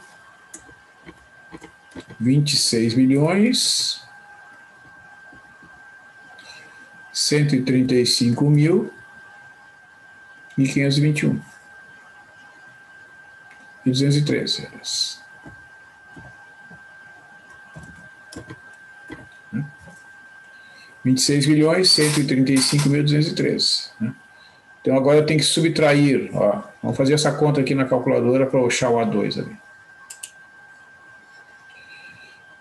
26.135.521,213. 26.135.213. Né? Então agora eu tenho que subtrair. Ó, vamos fazer essa conta aqui na calculadora para achar o A2 ali.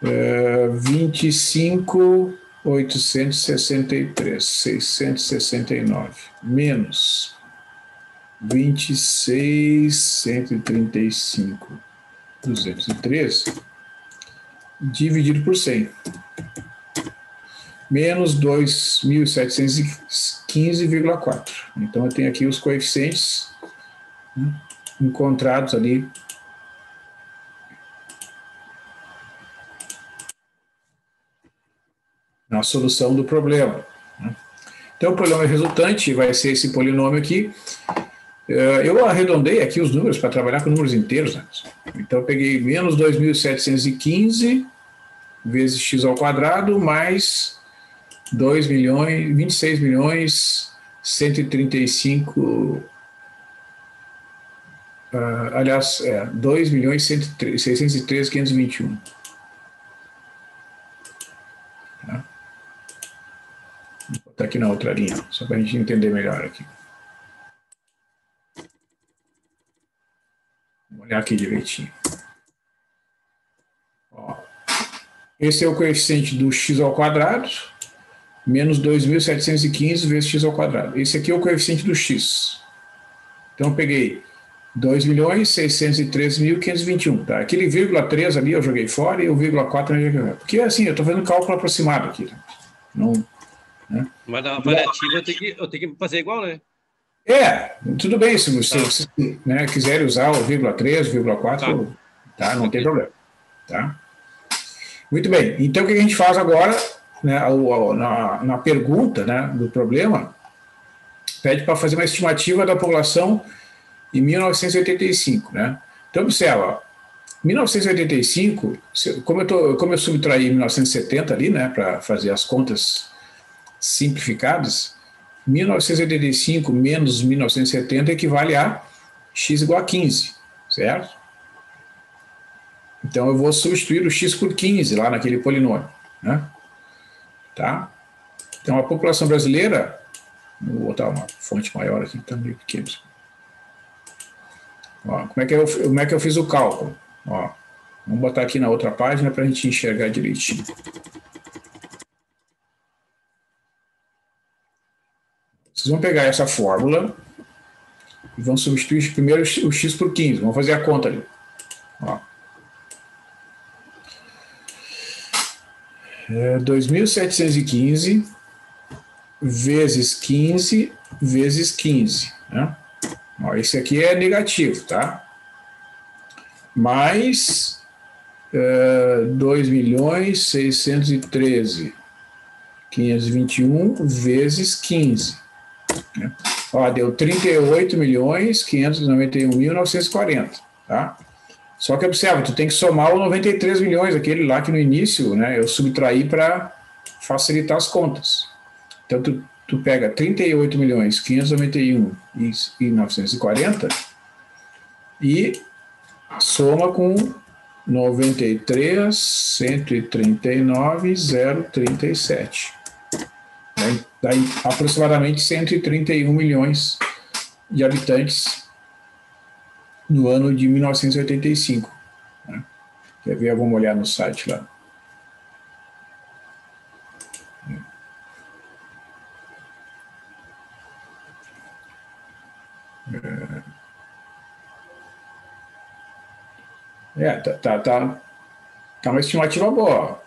25.863.669 menos 26.135.213 dividido por 100. Menos 2.715,4. Então, eu tenho aqui os coeficientes, né, encontrados ali na solução do problema. Né. Então, o problema resultante vai ser esse polinômio aqui. Eu arredondei aqui os números para trabalhar com números inteiros. Né. Então, eu peguei menos 2.715 vezes x ao quadrado mais 26.135, aliás, 2.613.521. Tá? Vou botar aqui na outra linha, só para a gente entender melhor aqui. Vou olhar aqui direitinho. Ó, esse é o coeficiente do x ao quadrado. menos 2.715 vezes x ao quadrado. Esse aqui é o coeficiente do x. Então, eu peguei 2.613.521. Tá? Aquele vírgula 3 ali eu joguei fora e o vírgula 4 eu joguei fora. Porque, assim, eu estou fazendo cálculo aproximado aqui. Não, né? Mas na variativa eu tenho que fazer igual, né? Tudo bem, se você né, quiser usar o vírgula 3, vírgula 4, tá, não tem problema. Tá? Muito bem, então o que a gente faz agora, né, na pergunta, né, do problema, pede para fazer uma estimativa da população em 1985. Né? Então, observa, 1985, como eu subtraí 1970 ali, né, para fazer as contas simplificadas, 1985 menos 1970 equivale a x igual a 15, certo? Então eu vou substituir o x por 15 lá naquele polinômio, né? Tá? Então a população brasileira, vou botar uma fonte maior aqui, que está meio pequeno. Ó, como é que eu fiz o cálculo? Ó, vamos botar aqui na outra página para a gente enxergar direitinho. Vocês vão pegar essa fórmula e vão substituir primeiro o x por 15. Vamos fazer a conta ali. Ó. 2.715 vezes 15 vezes 15. Né? Ó, esse aqui é negativo, tá? Mais 2.613.521 vezes 15. Né? Ó, deu 38.591.940, tá? Só que observa, tu tem que somar o 93 milhões, aquele lá que no início, né, eu subtraí para facilitar as contas. Então tu pega 38.591.940 e soma com 93.139.037. Daí aproximadamente 131 milhões de habitantes no ano de 1985. Né? Quer ver? Vamos olhar no site lá. Tá uma estimativa boa.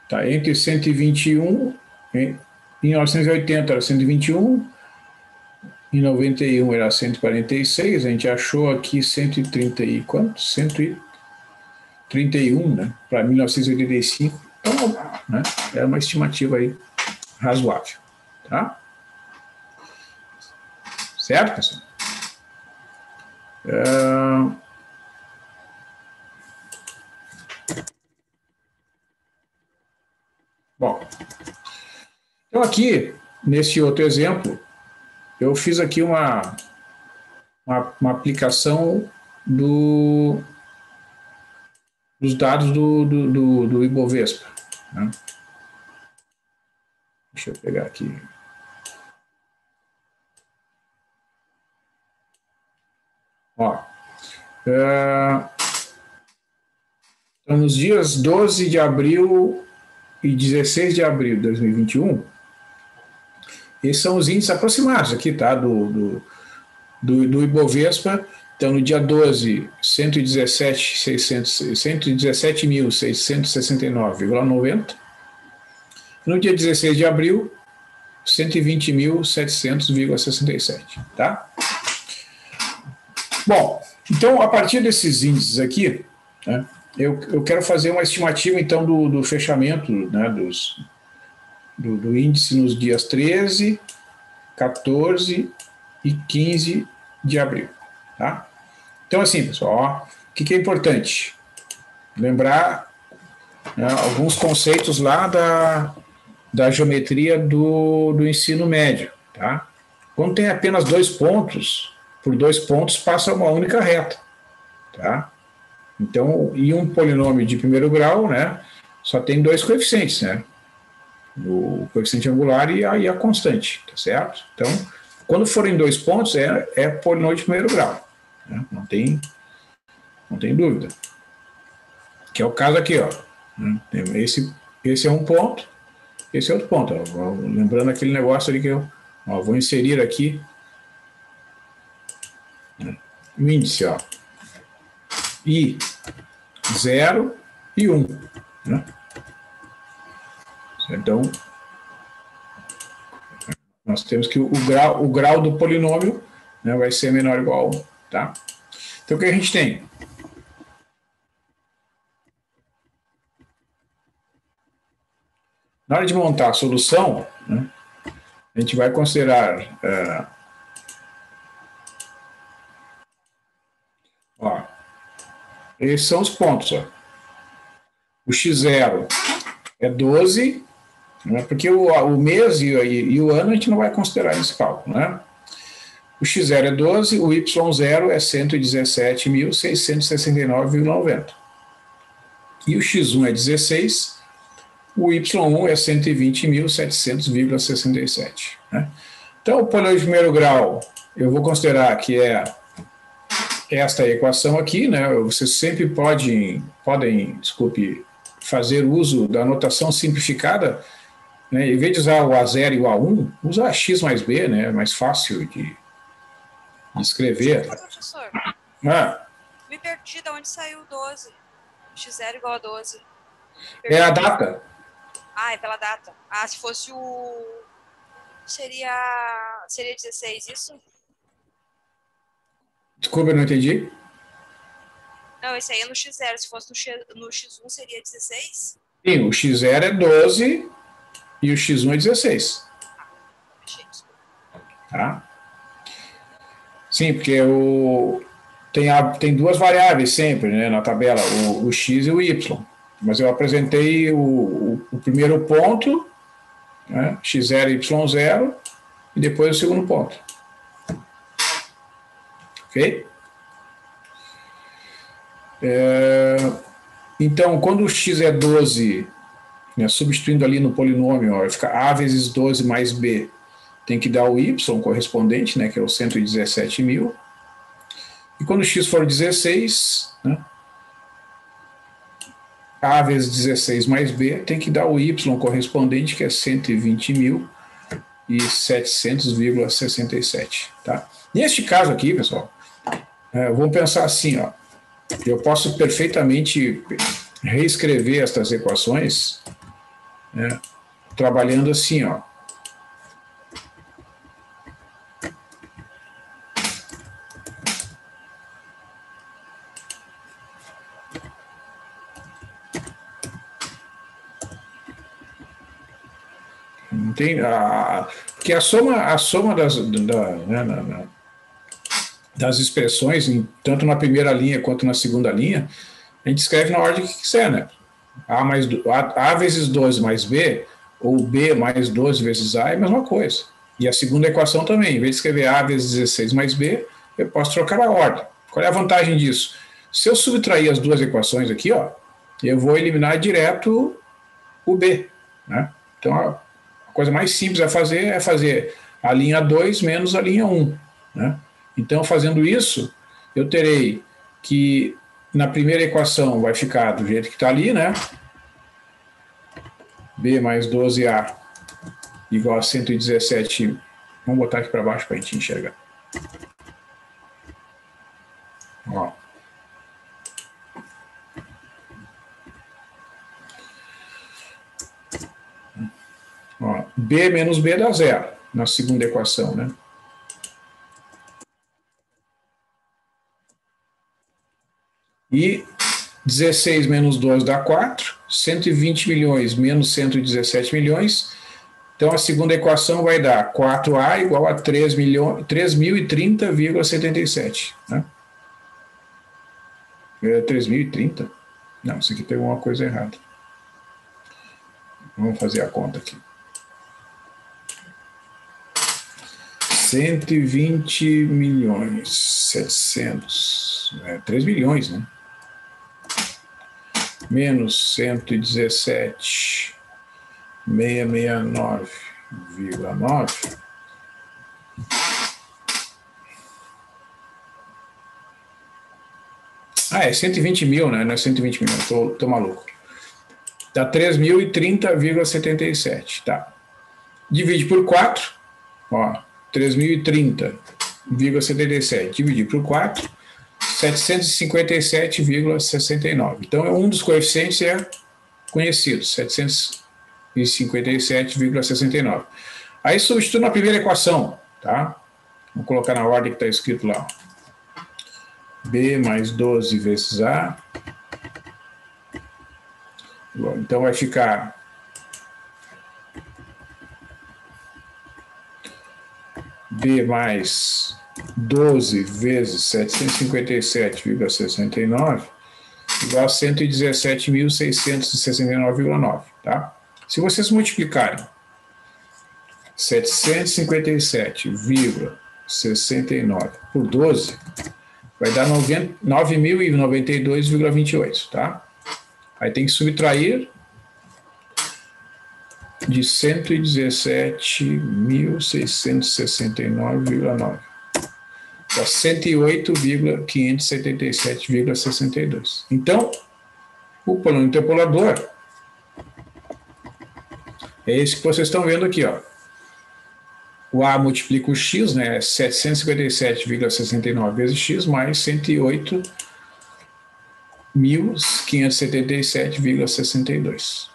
Tá entre 121, em 1980 era 121, em 91 era 146, a gente achou aqui 130 e quanto? 131, né? Para 1985. Então, né? É uma estimativa aí razoável. Tá? Certo, pessoal? Bom, então aqui, nesse outro exemplo, eu fiz aqui uma aplicação dos dados do Ibovespa. Né? Deixa eu pegar aqui. Ó, então, nos dias 12 de abril e 16 de abril de 2021, esses são os índices aproximados aqui, tá? Do Ibovespa. Então, no dia 12, 117.669,90. No dia 16 de abril, 120.700,67. Tá? Bom, então, a partir desses índices aqui, né, eu quero fazer uma estimativa, então, do fechamento, né, do índice nos dias 13, 14 e 15 de abril. Tá? Então, assim, pessoal, ó, o que é importante? Lembrar, né, alguns conceitos lá da geometria do ensino médio. Tá? Quando tem apenas 2 pontos, por 2 pontos passa uma única reta. Tá? Então, e um polinômio de primeiro grau, né, só tem 2 coeficientes, né? O coeficiente angular e a constante, tá certo? Então, quando forem 2 pontos, é polinômio de primeiro grau. Né? Não tem dúvida. Que é o caso aqui, ó. Esse é um ponto, Esse é outro ponto. Ó. Lembrando aquele negócio ali que eu vou inserir aqui o índice, ó, I 0 e 1. Né? Então, nós temos que o grau do polinômio, né, vai ser menor ou igual a 1. Tá? Então, o que a gente tem? Na hora de montar a solução, né, a gente vai considerar ó, esses são os pontos. Ó. O x0 é 12, né, porque o mês e o ano a gente não vai considerar nesse cálculo. Né? O x0 é 12, o y0 é 117.669,90. E o x1 é 16, o y1 é 120.700,67. Né? Então, o polinômio de primeiro grau, eu vou considerar que é esta equação aqui, né? Vocês sempre podem, fazer uso da notação simplificada, né? Em vez de usar o A0 e o A1, usa x mais b, né? Mais fácil de escrever. Professor, Me perdi de onde saiu o 12. X0 igual a 12. É a data. É pela data. Se fosse o... Seria 16, isso? Desculpa, eu não entendi. Não, esse aí é no X0. Se fosse no X1, seria 16? Sim, o x0 é 12 e o x1 é 16. Tá? Sim, porque tem duas variáveis sempre, né, na tabela, o x e o y. Mas eu apresentei o primeiro ponto, né, x0 e y0, e depois o segundo ponto. Ok? Então, quando o x é 12, né, substituindo ali no polinômio, ó, fica a vezes 12 mais b, tem que dar o y correspondente, né, que é o 117.000. E quando o x for 16, né, a vezes 16 mais b, tem que dar o y correspondente, que é 120.700,67. Tá? Neste caso aqui, pessoal, vamos pensar assim, ó, eu posso perfeitamente reescrever estas equações, né, trabalhando assim, ó. Tem porque a soma das expressões, tanto na primeira linha quanto na segunda linha, a gente escreve na ordem que quiser, né? A vezes 12 mais B, ou B mais 12 vezes A é a mesma coisa. E a segunda equação também, em vez de escrever A vezes 16 mais B, eu posso trocar a ordem. Qual é a vantagem disso? Se eu subtrair as duas equações aqui, ó, eu vou eliminar direto o B, né? Então, a coisa mais simples é fazer a linha 2 menos a linha 1, né? Então, fazendo isso, eu terei que na primeira equação vai ficar do jeito que está ali, né? B mais 12A igual a 117. Vamos botar aqui para baixo para a gente enxergar. Ó. Ó, B menos B dá zero na segunda equação, né? E 16 menos 12 dá 4, 120 milhões menos 117 milhões. Então, a segunda equação vai dar 4A igual a 3.030,77. Né? 3.030? Não, isso aqui pegou uma coisa errada. Vamos fazer a conta aqui. 120 milhões, 700, 3 milhões, né? Menos 117.669,9. É 120 mil, né? Não é 120 mil, tô maluco. Dá 3.030,77, tá? Divide por 4, ó, 3.030,77 dividido por 4, 757,69. Então, um dos coeficientes é conhecido, 757,69. Aí substitui na primeira equação, tá? Vou colocar na ordem que está escrito lá. B mais 12 vezes A. Bom, então vai ficar B mais 12 vezes 757,69 igual a 117.669,9, tá? Se vocês multiplicarem 757,69 por 12, vai dar 9.092,28, tá? Aí tem que subtrair de 117.669,9 para 108.577,62. Então, o plano interpolador é esse que vocês estão vendo aqui, ó. O A multiplica o X, né? 757,69 vezes X mais 108.577,62.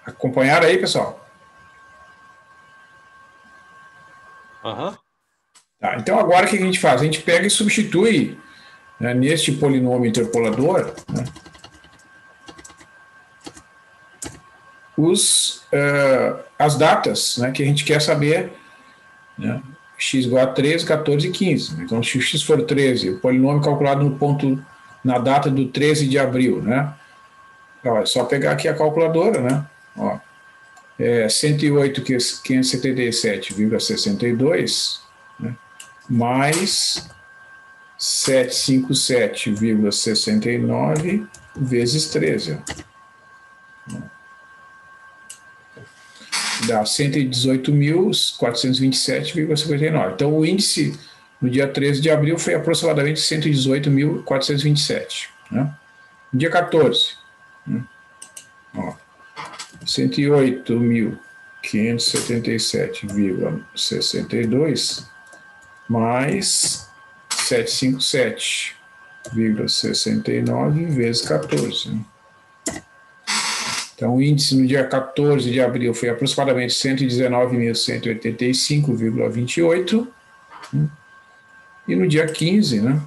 Acompanharam aí, pessoal? Aham. Tá, então agora o que a gente faz? A gente pega e substitui, né, neste polinômio interpolador, né, as datas, né, que a gente quer saber, né, x igual a 13, 14 e 15. Então, se o x for 13, o polinômio calculado no ponto, na data do 13 de abril, né? Ó, é só pegar aqui a calculadora, né? Ó, 108.577,62, né, mais 757,69 vezes 13. Dá 118.427,59. Então, o índice no dia 13 de abril foi aproximadamente 118.427. Né? No dia 14, né? 108.577,62 mais 757,69 vezes 14. Né? Então, o índice no dia 14 de abril foi aproximadamente 119.185,28. Né? E no dia 15, né,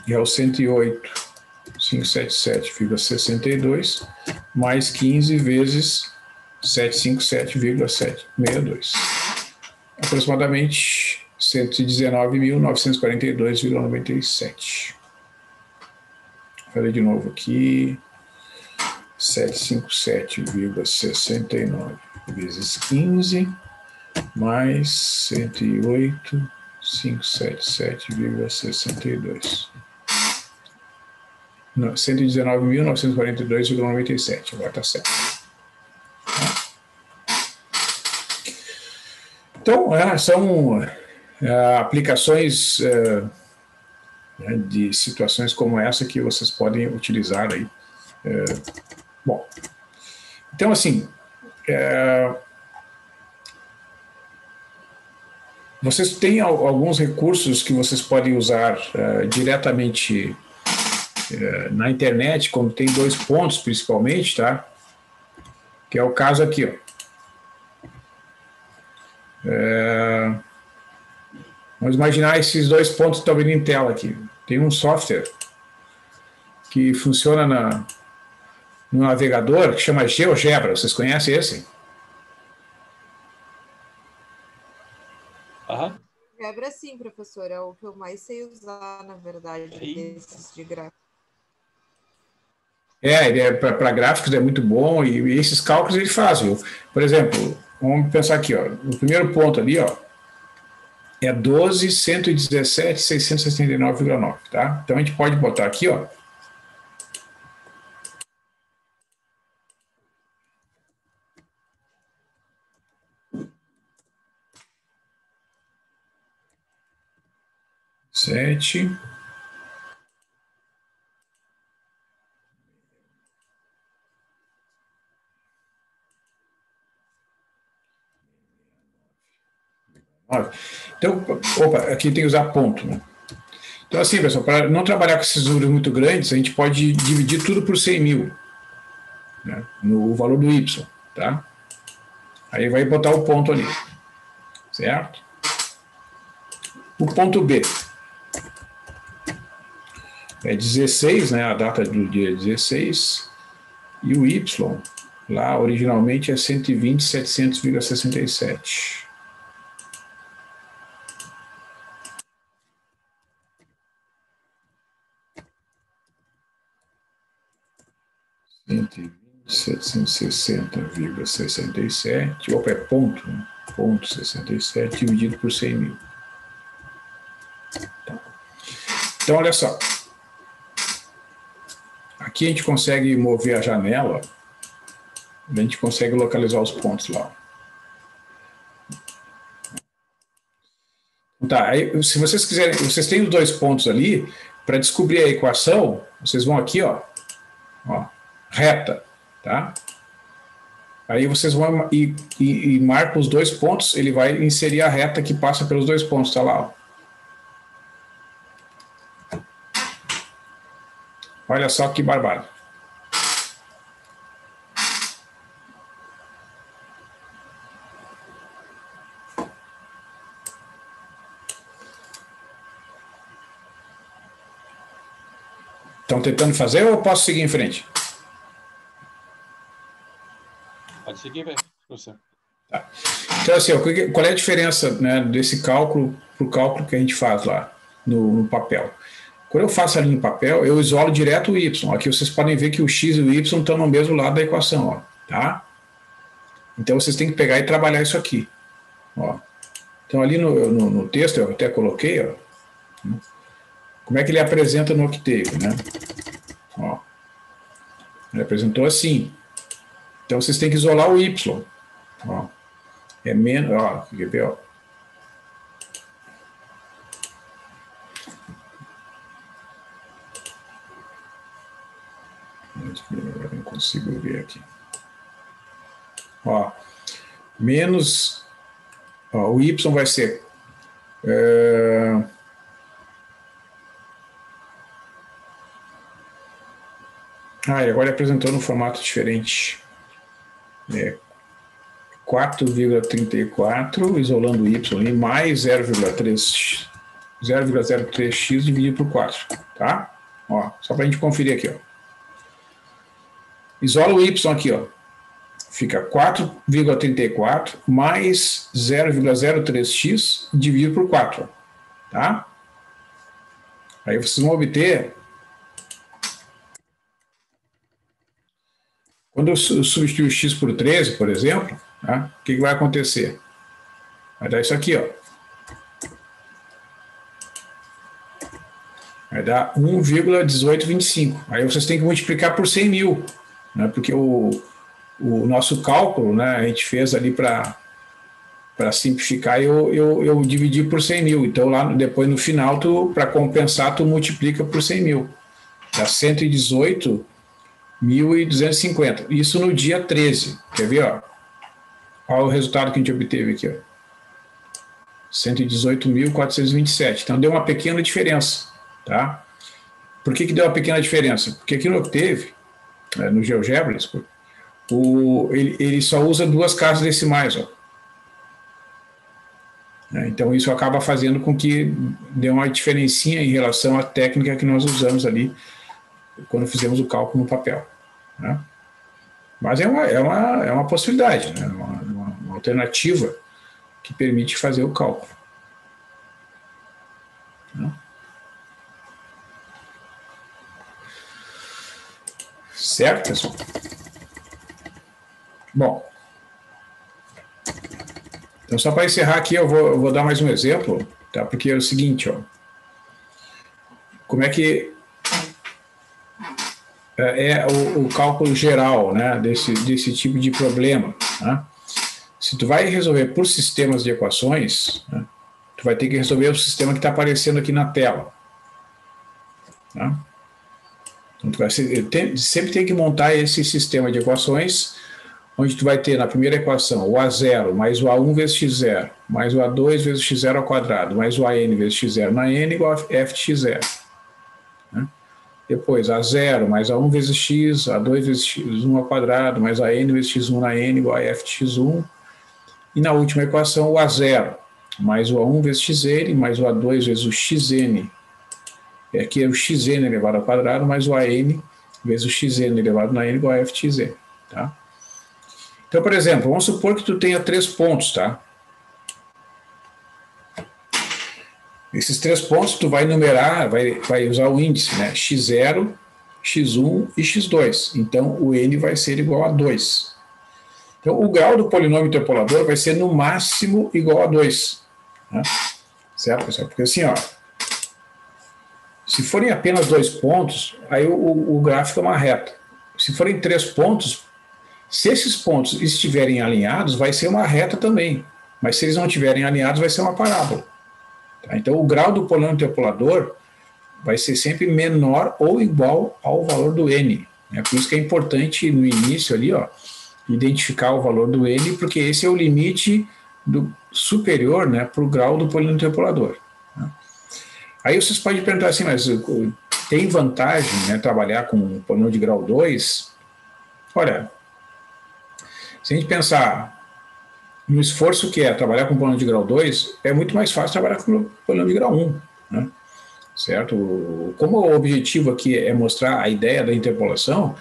é o 108.577,62 mais 15 vezes 757,762. Aproximadamente 119.942,97. Falei de novo aqui. 757,69 vezes 15 mais 108.577,62. 119.942,97. Agora está certo. Então, são aplicações de situações como essa que vocês podem utilizar aí. Bom, então assim, vocês têm alguns recursos que vocês podem usar diretamente na internet, quando tem 2 pontos principalmente, tá? Que é o caso aqui, ó. Vamos imaginar esses 2 pontos que estão vendo em tela aqui. Tem um software que funciona no navegador que chama GeoGebra. Vocês conhecem esse? Aham. GeoGebra sim, professor, é o que eu mais sei usar, na verdade, desses de gráfico. Ele para gráficos é muito bom e esses cálculos ele faz, viu? Por exemplo, vamos pensar aqui, ó, no primeiro ponto ali, ó, é 12.117.669,9, tá? Então a gente pode botar aqui, ó, Então, aqui tem que usar ponto, né? Então, assim, pessoal, para não trabalhar com esses números muito grandes, a gente pode dividir tudo por 100 mil, né, no valor do Y, tá? Aí vai botar o ponto ali, certo? O ponto B é 16, né, a data do dia 16, e o Y, lá originalmente é 120.700,67. R$ 760,67, opa, é ponto, né? Ponto 67 dividido por 100 mil. Então, olha só. Aqui a gente consegue mover a janela, a gente consegue localizar os pontos lá. Tá, aí, se vocês quiserem, vocês têm os dois pontos ali, para descobrir a equação, vocês vão aqui, ó, reta, tá? Aí vocês vão e marcam os dois pontos, ele vai inserir a reta que passa pelos dois pontos, tá lá, ó. Olha só que barbado. Estão tentando fazer ou eu posso seguir em frente? Pode seguir, velho. Tá. Então, assim, qual é a diferença, né, desse cálculo para o cálculo que a gente faz lá no papel? Quando eu faço ali no papel, eu isolo direto o Y. Aqui vocês podem ver que o X e o Y estão no mesmo lado da equação, ó, tá? Então, vocês têm que pegar e trabalhar isso aqui, ó. Então, ali no texto, eu até coloquei, ó, como é que ele apresenta no Octave, né? Ó, ele apresentou assim. Então, vocês têm que isolar o Y. Ó, é menos, ó, quer ver, ó. Eu não consigo ver aqui. Ó, menos, ó, o Y vai ser agora ele apresentou no formato diferente. 4,34, isolando o Y ali, mais 0,03x dividido por 4, tá? Ó, só para a gente conferir aqui, ó. Isola o Y aqui, ó. Fica 4,34 mais 0,03x dividido por 4, ó, tá? Aí vocês vão obter... Quando eu substituir o x por 13, por exemplo, tá, o que vai acontecer? Vai dar isso aqui, ó. Vai dar 1,1825. Aí vocês têm que multiplicar por 100 mil, né, porque o nosso cálculo, né, a gente fez ali para simplificar, eu dividi por 100 mil. Então, lá depois, no final, para compensar, tu multiplica por 100 mil. Dá 118.250. Isso no dia 13. Quer ver, ó? Olha o resultado que a gente obteve aqui, ó. 118.427. Então, deu uma pequena diferença, tá? Por que deu uma pequena diferença? Porque aqui no Octave, no GeoGebra, ele só usa duas casas decimais, ó. Então, isso acaba fazendo com que dê uma diferencinha em relação à técnica que nós usamos ali quando fizemos o cálculo no papel, né? Mas é uma possibilidade, né? Uma alternativa que permite fazer o cálculo, né? Certo, pessoal? Bom, então só para encerrar aqui eu vou dar mais um exemplo, tá? Porque é o seguinte, ó, como é que é o cálculo geral, né, desse tipo de problema, né? Se tu vai resolver por sistemas de equações, né, tu vai ter que resolver o sistema que está aparecendo aqui na tela, né? Então, sempre tem que montar esse sistema de equações, onde tu vai ter na primeira equação o A0 mais o A1 vezes x0 mais o A2 vezes o x0 ao quadrado, mais o AN vezes x0 na N igual a f de x0. Né? Depois, A0 mais A1 vezes x, A2 vezes x1 ao quadrado, mais AN vezes x1 na N igual a f de x1. E na última equação, o A0 mais o A1 vezes xn, mais o A2 vezes o xn, aqui é o xn elevado ao quadrado, mais o AN vezes o xn elevado na N igual a f de xn. Tá? Então, por exemplo, vamos supor que tu tenha 3 pontos, tá? Esses 3 pontos tu vai numerar, vai usar o índice, né? x0, x1 e x2. Então, o n vai ser igual a 2. Então, o grau do polinômio interpolador vai ser no máximo igual a 2. Né? Certo, pessoal? Porque assim, ó, se forem apenas 2 pontos, aí o gráfico é uma reta. Se forem 3 pontos, se esses pontos estiverem alinhados, vai ser uma reta também. Mas se eles não estiverem alinhados, vai ser uma parábola. Tá? Então, o grau do polinômio interpolador vai ser sempre menor ou igual ao valor do n. Né? Por isso que é importante, no início ali, ó, identificar o valor do n, porque esse é o limite superior, né, para o grau do polinômio interpolador. Né? Aí vocês podem perguntar assim, mas tem vantagem, né, trabalhar com um polinômio de grau 2? Olha, se a gente pensar no esforço que é trabalhar com polinômio de grau 2, é muito mais fácil trabalhar com polinômio de grau 1. Né? Certo? Como o objetivo aqui é mostrar a ideia da interpolação,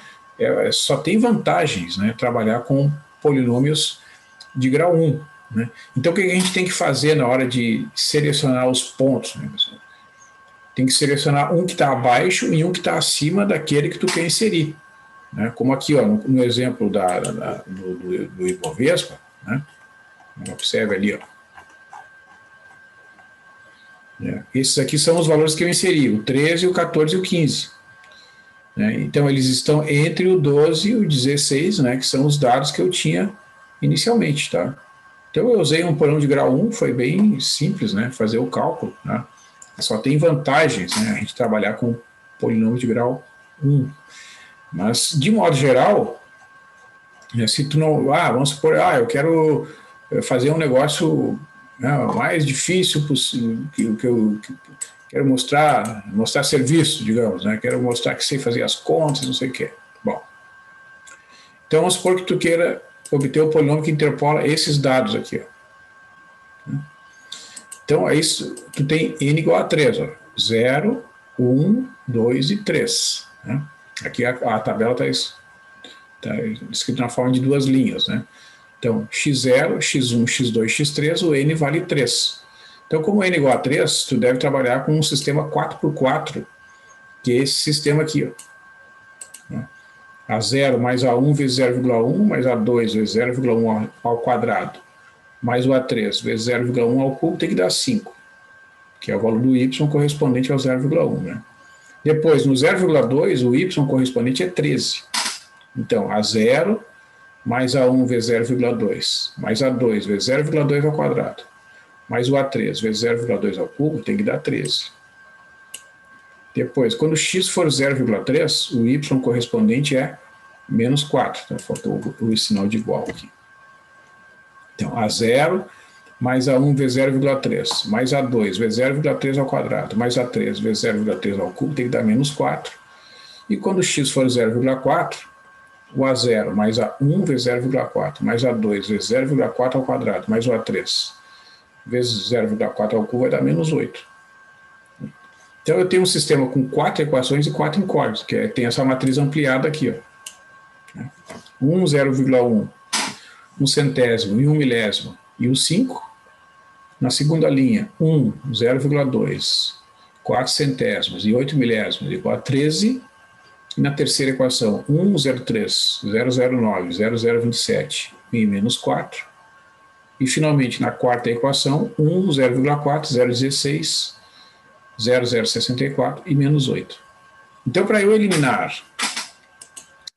só tem vantagens, né, trabalhar com polinômios de grau 1. Né? Então, o que a gente tem que fazer na hora de selecionar os pontos? Né, tem que selecionar um que está abaixo e um que está acima daquele que tu quer inserir. Né? Como aqui, ó, no exemplo do Ibovespa, né? Observe ali, ó. Esses aqui são os valores que eu inseri, o 13, o 14 e o 15. Né? Então, eles estão entre o 12 e o 16, né, que são os dados que eu tinha inicialmente. Tá? Então, eu usei um polinômio de grau 1, foi bem simples, né, fazer o cálculo. Né? Só tem vantagens, né, a gente trabalhar com polinômio de grau 1. Mas, de modo geral, se tu não... vamos supor, eu quero fazer um negócio, né, mais difícil possível, que eu quero mostrar serviço, digamos, né, quero mostrar que sei fazer as contas, não sei o quê. Bom, então vamos supor que tu queira obter o polinômio que interpola esses dados aqui. Ó. Então, é isso, tu tem n igual a 3, ó, 0, 1, 2 e 3. Né? Aqui a tabela está escrita na forma de 2 linhas, né? Então, x0, x1, x2, x3, o n vale 3. Então, como n é igual a 3, tu deve trabalhar com um sistema 4x4, que é esse sistema aqui. Ó. A0 mais A1 vezes 0,1, mais A2 vezes 0,1 ao quadrado, mais o A3 vezes 0,1 ao cubo, tem que dar 5, que é o valor do y correspondente ao 0,1. Né? Depois, no 0,2, o y correspondente é 13. Então, A0 mais A1 vezes 0,2, mais A2 vezes 0,2 ao quadrado, mais o A3 vezes 0,2 ao cubo, tem que dar 13. Depois, quando x for 0,3, o y correspondente é menos 4. Então, faltou o sinal de igual aqui. Então, A0 mais A1 vezes 0,3, mais A2 vezes 0,3 ao quadrado, mais A3 vezes 0,3 ao cubo, tem que dar menos 4. E quando x for 0,4, o A0 mais A1 vezes 0,4, mais A2 vezes 0,4 ao quadrado, mais o A3 vezes 0,4 ao cubo vai dar menos 8. Então, eu tenho um sistema com 4 equações e 4 incógnitas, que tem essa matriz ampliada aqui. Ó. 1, 0,1, 1 centésimo e 1 milésimo e o 5. Na segunda linha, 1, 0,2, 4 centésimos e 8 milésimos igual a 13. E na terceira equação, 1, 0,3, 0,09, 0,027 e menos 4. E, finalmente, na quarta equação, 1, 0,4, 0,16, 0,064 e menos 8. Então, para eu eliminar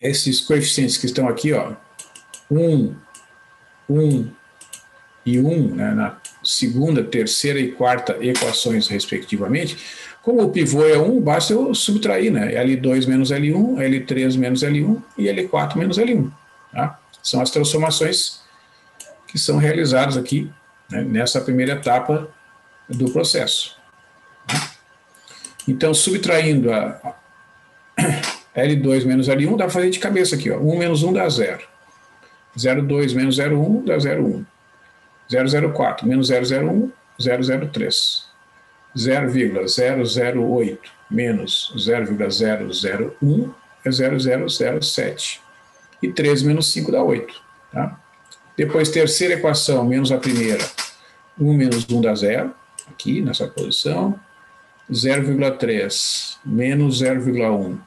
esses coeficientes que estão aqui, ó, 1, 1 e 1, né, na segunda, terceira e quarta equações, respectivamente, como o pivô é 1, basta eu subtrair, né? L2 menos L1, L3 menos L1 e L4 menos L1. Tá? São as transformações que são realizadas aqui né, nessa primeira etapa do processo. Então, subtraindo a L2 menos L1, dá para fazer de cabeça aqui, ó. 1 menos 1 dá 0. 0,2 menos 0,1 dá 0,1. 0,04 menos 0,01, 0,03. 0,008 menos 0,001 é 0,007. E 3 menos 5 dá 8. Tá? Depois, terceira equação, menos a primeira. 1 menos 1 dá 0, aqui nessa posição. 0,3 menos 0,1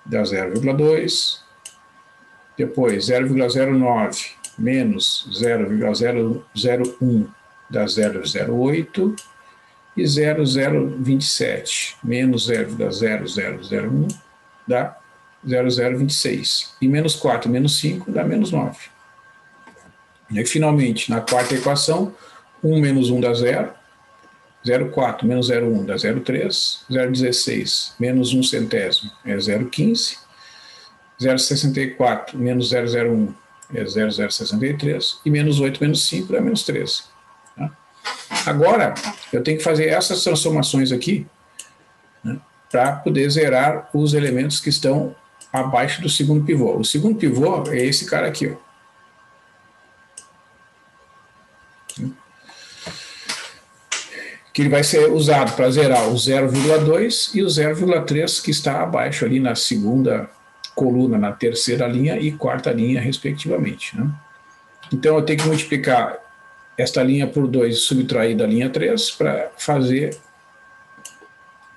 dá 0,2. Depois, 0,09 menos 0,001 dá 0,08. E 0,027 menos 0,0001 dá 0,026. E menos 4 menos 5 dá menos 9. E aí, finalmente, na quarta equação, 1 menos 1 dá 0. 0,4 menos 0,1 dá 0,3. 0,16 menos 1 centésimo é 0,15. 0,64 menos 0,01 é 0,063. E menos 8 menos 5 dá menos 13. Tá? Agora, eu tenho que fazer essas transformações aqui, né, para poder zerar os elementos que estão abaixo do segundo pivô. O segundo pivô é esse cara aqui, ó. Que ele vai ser usado para zerar o 0,2 e o 0,3 que está abaixo ali na segunda coluna, na terceira linha e quarta linha, respectivamente. Né? Então, eu tenho que multiplicar esta linha por 2 e subtrair da linha 3 para fazer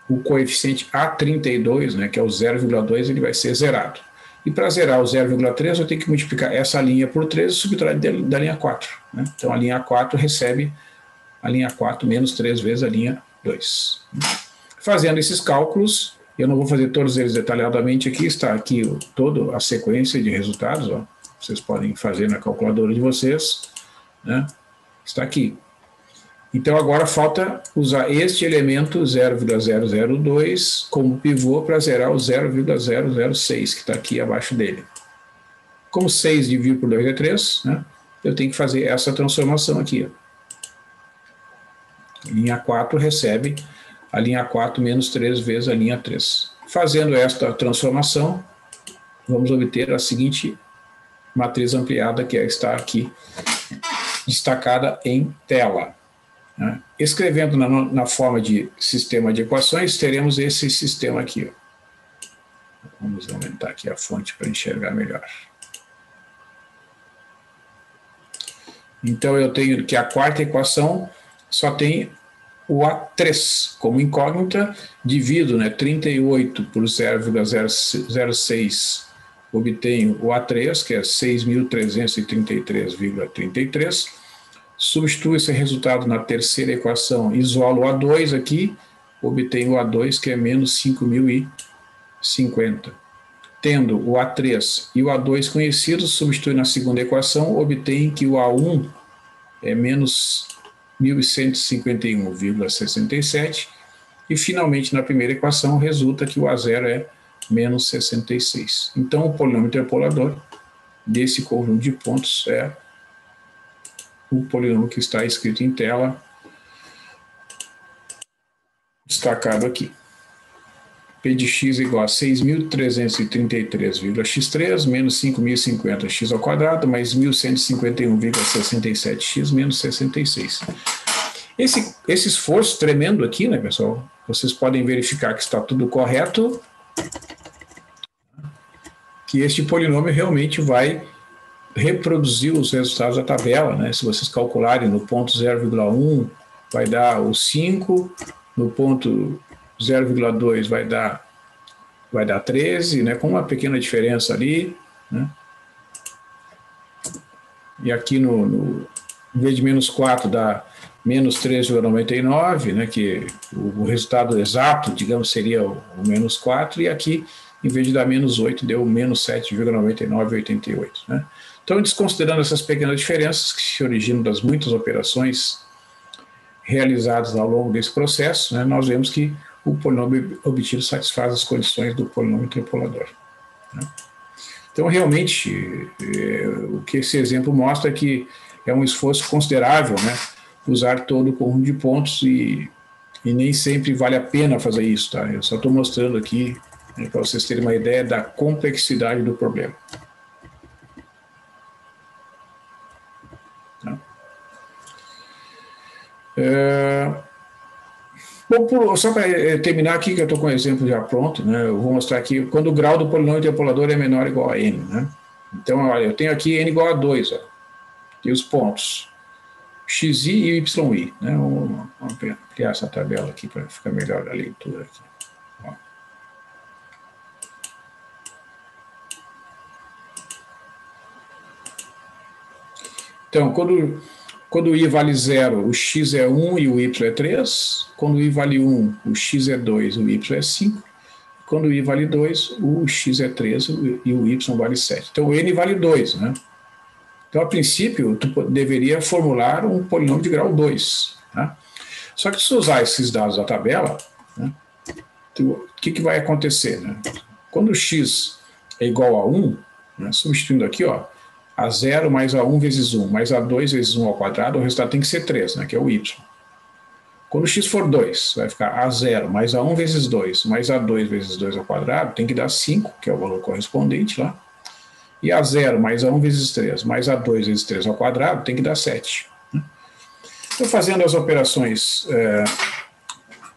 o coeficiente A32, né, que é o 0,2, ele vai ser zerado. E para zerar o 0,3, eu tenho que multiplicar essa linha por 3 e subtrair da linha 4. Né? Então, a linha 4 recebe a linha 4 menos 3 vezes a linha 2. Fazendo esses cálculos, eu não vou fazer todos eles detalhadamente aqui, está aqui toda a sequência de resultados, ó, vocês podem fazer na calculadora de vocês, né? Está aqui. Então, agora falta usar este elemento 0,002 como pivô para zerar o 0,006, que está aqui abaixo dele. Como 6 dividido por 2 é 3, né? Eu tenho que fazer essa transformação aqui, ó. Linha 4 recebe a linha 4 menos 3 vezes a linha 3. Fazendo esta transformação, vamos obter a seguinte matriz ampliada, que está aqui destacada em tela. Né? Escrevendo na forma de sistema de equações, teremos esse sistema aqui. Ó. Vamos aumentar aqui a fonte para enxergar melhor. Então, eu tenho que a quarta equação só tem o A3 como incógnita, divido, né, 38 por 0,06, obtenho o A3, que é 6.333,33, substituo esse resultado na terceira equação, isolo o A2 aqui, obtenho o A2, que é menos 5.050. Tendo o A3 e o A2 conhecidos, substitui na segunda equação, obtenho que o A1 é menos 1.151,67 e, finalmente, na primeira equação, resulta que o A0 é menos 66. Então, o polinômio interpolador desse conjunto de pontos é o polinômio que está escrito em tela, destacado aqui. P de x igual a 6.333,x3 menos 5.050x ao quadrado mais 1.151,67x menos 66. Esse esforço tremendo aqui, né, pessoal? Vocês podem verificar que está tudo correto, que este polinômio realmente vai reproduzir os resultados da tabela, né? Se vocês calcularem no ponto 0,1 vai dar o 5, no ponto 0,2 vai dar 13, né, com uma pequena diferença ali, né? E aqui em vez de menos 4 dá menos 13,99, né, que o resultado exato, digamos, seria o menos 4, e aqui, em vez de dar menos 8, deu menos 7,9988, né? Então, desconsiderando essas pequenas diferenças que se originam das muitas operações realizadas ao longo desse processo, né, nós vemos que o polinômio obtido satisfaz as condições do polinômio interpolador. Né? Então, realmente, o que esse exemplo mostra é que é um esforço considerável, né? Usar todo o conjunto de pontos e nem sempre vale a pena fazer isso, tá? Eu só estou mostrando aqui, né, para vocês terem uma ideia da complexidade do problema. Tá? Bom, só para terminar aqui, que eu estou com o exemplo já pronto, né? Eu vou mostrar aqui quando o grau do polinômio interpolador é menor ou igual a n, né? Então, olha, eu tenho aqui n igual a 2, ó, e os pontos xi e yi, né? Vamos ampliar essa tabela aqui para ficar melhor a leitura aqui. Ó. Então, quando o i vale 0, o x é 1 e o y é 3. Quando o i vale 1, o x é 2 e o y é 5. Quando o i vale 2, o x é 3 e o y vale 7. Então, o n vale 2, né? Então, a princípio, tu deveria formular um polinômio de grau 2. Né? Só que se usar esses dados da tabela, né, o que vai acontecer? Né? Quando o x é igual a 1, né, substituindo aqui, ó, a 0 mais a 1 vezes 1 mais a 2 vezes 1 ao quadrado, o resultado tem que ser 3, né, que é o y. Quando o x for 2, vai ficar a 0 mais a 1 vezes 2 mais a 2 vezes 2 ao quadrado, tem que dar 5, que é o valor correspondente lá. E a 0 mais a 1 vezes 3 mais a 2 vezes 3 ao quadrado tem que dar 7. Então, fazendo as operações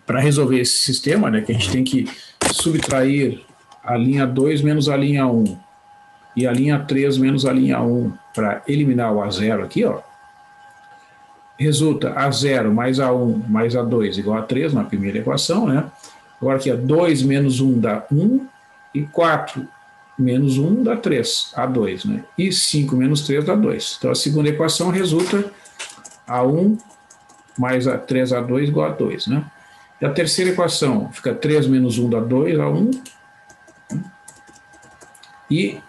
para resolver esse sistema, né, que a gente tem que subtrair a linha 2 menos a linha 1 e a linha 3 menos a linha 1 para eliminar o A0 aqui, ó, resulta A0 mais A1 mais A2 igual a 3 na primeira equação, né? Agora aqui, 2 menos 1 dá 1 e 4 menos 1 dá 3, A2, né? E 5 menos 3 dá 2. Então, a segunda equação resulta A1 mais a 3A2 igual a 2, né? E a terceira equação fica 3 menos 1 dá 2, A1. E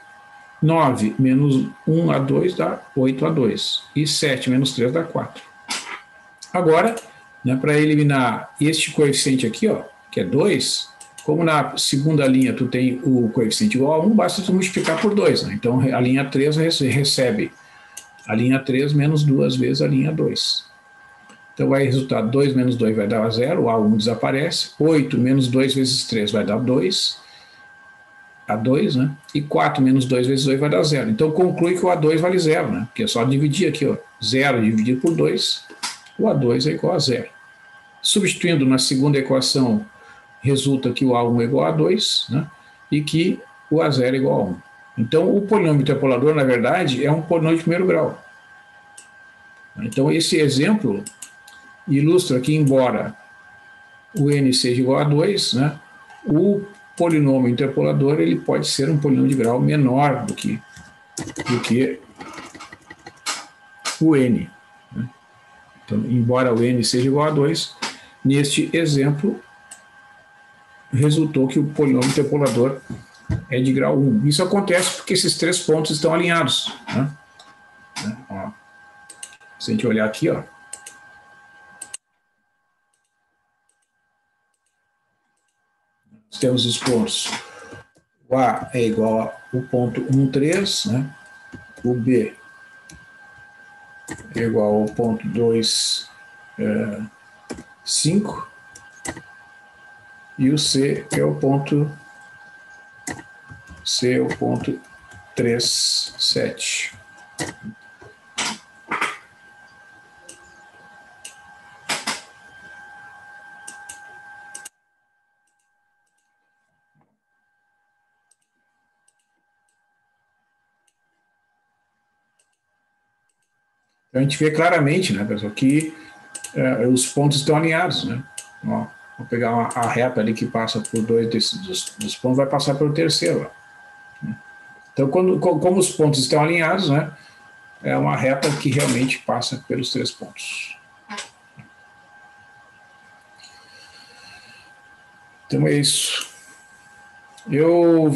9 menos 1 A2 dá 8 A2. E 7 menos 3 dá 4. Agora, né, para eliminar este coeficiente aqui, ó, que é 2, como na segunda linha tu tem o coeficiente igual a 1, basta tu multiplicar por 2. Né? Então, a linha 3 recebe a linha 3 menos 2 vezes a linha 2. Então, vai resultar 2 menos 2 vai dar 0, o A1 desaparece. 8 menos 2 vezes 3 vai dar 2, A2, né? E 4 menos 2 vezes 2 vai dar 0. Então, conclui que o A2 vale 0, né? Porque é só dividir aqui, ó. 0 dividido por 2, o A2 é igual a 0. Substituindo na segunda equação, resulta que o A1 é igual a 2, né? E que o A0 é igual a 1. Então, o polinômio interpolador, na verdade, é um polinômio de primeiro grau. Então, esse exemplo ilustra que, embora o n seja igual a 2, né, o polinômio interpolador ele pode ser um polinômio de grau menor do que o n. Né? Então, embora o n seja igual a 2, neste exemplo, resultou que o polinômio interpolador é de grau 1. Isso acontece porque esses três pontos estão alinhados. Né? Ó, se a gente olhar aqui, ó, temos os pontos. O A é igual ao ponto 1, 3, né? O B é igual ao ponto 2, 5. E o C é o ponto 3, 7. Então, a gente vê claramente, né, pessoal, que os pontos estão alinhados, né? Ó, vou pegar a reta ali que passa por dois dos pontos, vai passar pelo terceiro. Ó, né? Então, como os pontos estão alinhados, né, é uma reta que realmente passa pelos três pontos. Então, é isso. Eu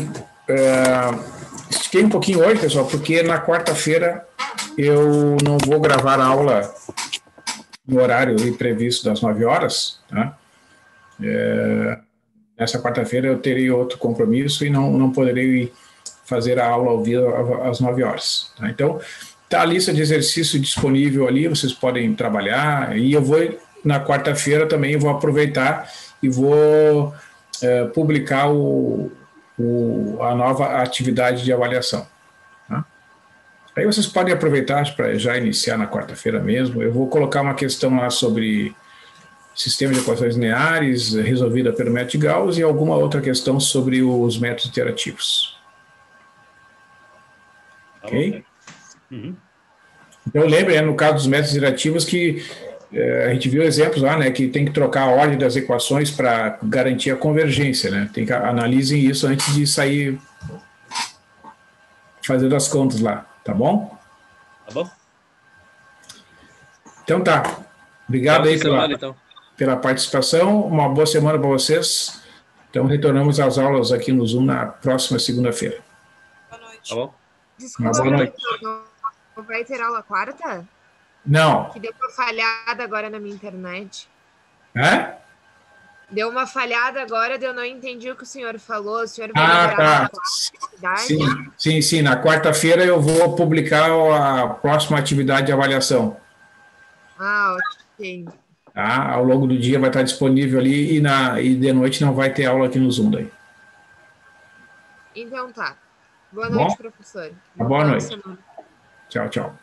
estiquei um pouquinho hoje, pessoal, porque na quarta-feira eu não vou gravar a aula no horário previsto das 9 horas, tá? Nessa quarta-feira eu terei outro compromisso e não poderei fazer a aula ao vivo às 9 horas. Tá? Então, Tá a lista de exercício disponível ali, vocês podem trabalhar, e eu vou, na quarta-feira também, eu vou aproveitar e vou publicar a nova atividade de avaliação. Tá? Aí vocês podem aproveitar para já iniciar na quarta-feira mesmo. Eu vou colocar uma questão lá sobre sistema de equações lineares, resolvida pelo método Gauss, e alguma outra questão sobre os métodos iterativos. Ok? Uhum. Então, lembre, no caso dos métodos iterativos, que a gente viu exemplos lá, né, que tem que trocar a ordem das equações para garantir a convergência, né? Tem que analisem isso antes de sair fazendo as contas lá, tá bom? Tá bom. Então tá. Obrigado aí pela participação. Uma boa semana para vocês. Então, retornamos às aulas aqui no Zoom na próxima segunda-feira. Boa noite. Tá bom. Desculpa, Boa noite. professor, não vai ter aula quarta? Não. Que deu uma falhada agora na minha internet. Hã? Deu uma falhada agora, eu não entendi o que o senhor falou. O senhor vai liberar Tá. uma atividade? Sim. Na quarta-feira eu vou publicar a próxima atividade de avaliação. Ah, ok. Tá? Ao longo do dia vai estar disponível ali e de noite não vai ter aula aqui no Zoom daí. Então tá. Boa Bom? noite, professor. Boa noite. semana. Tchau.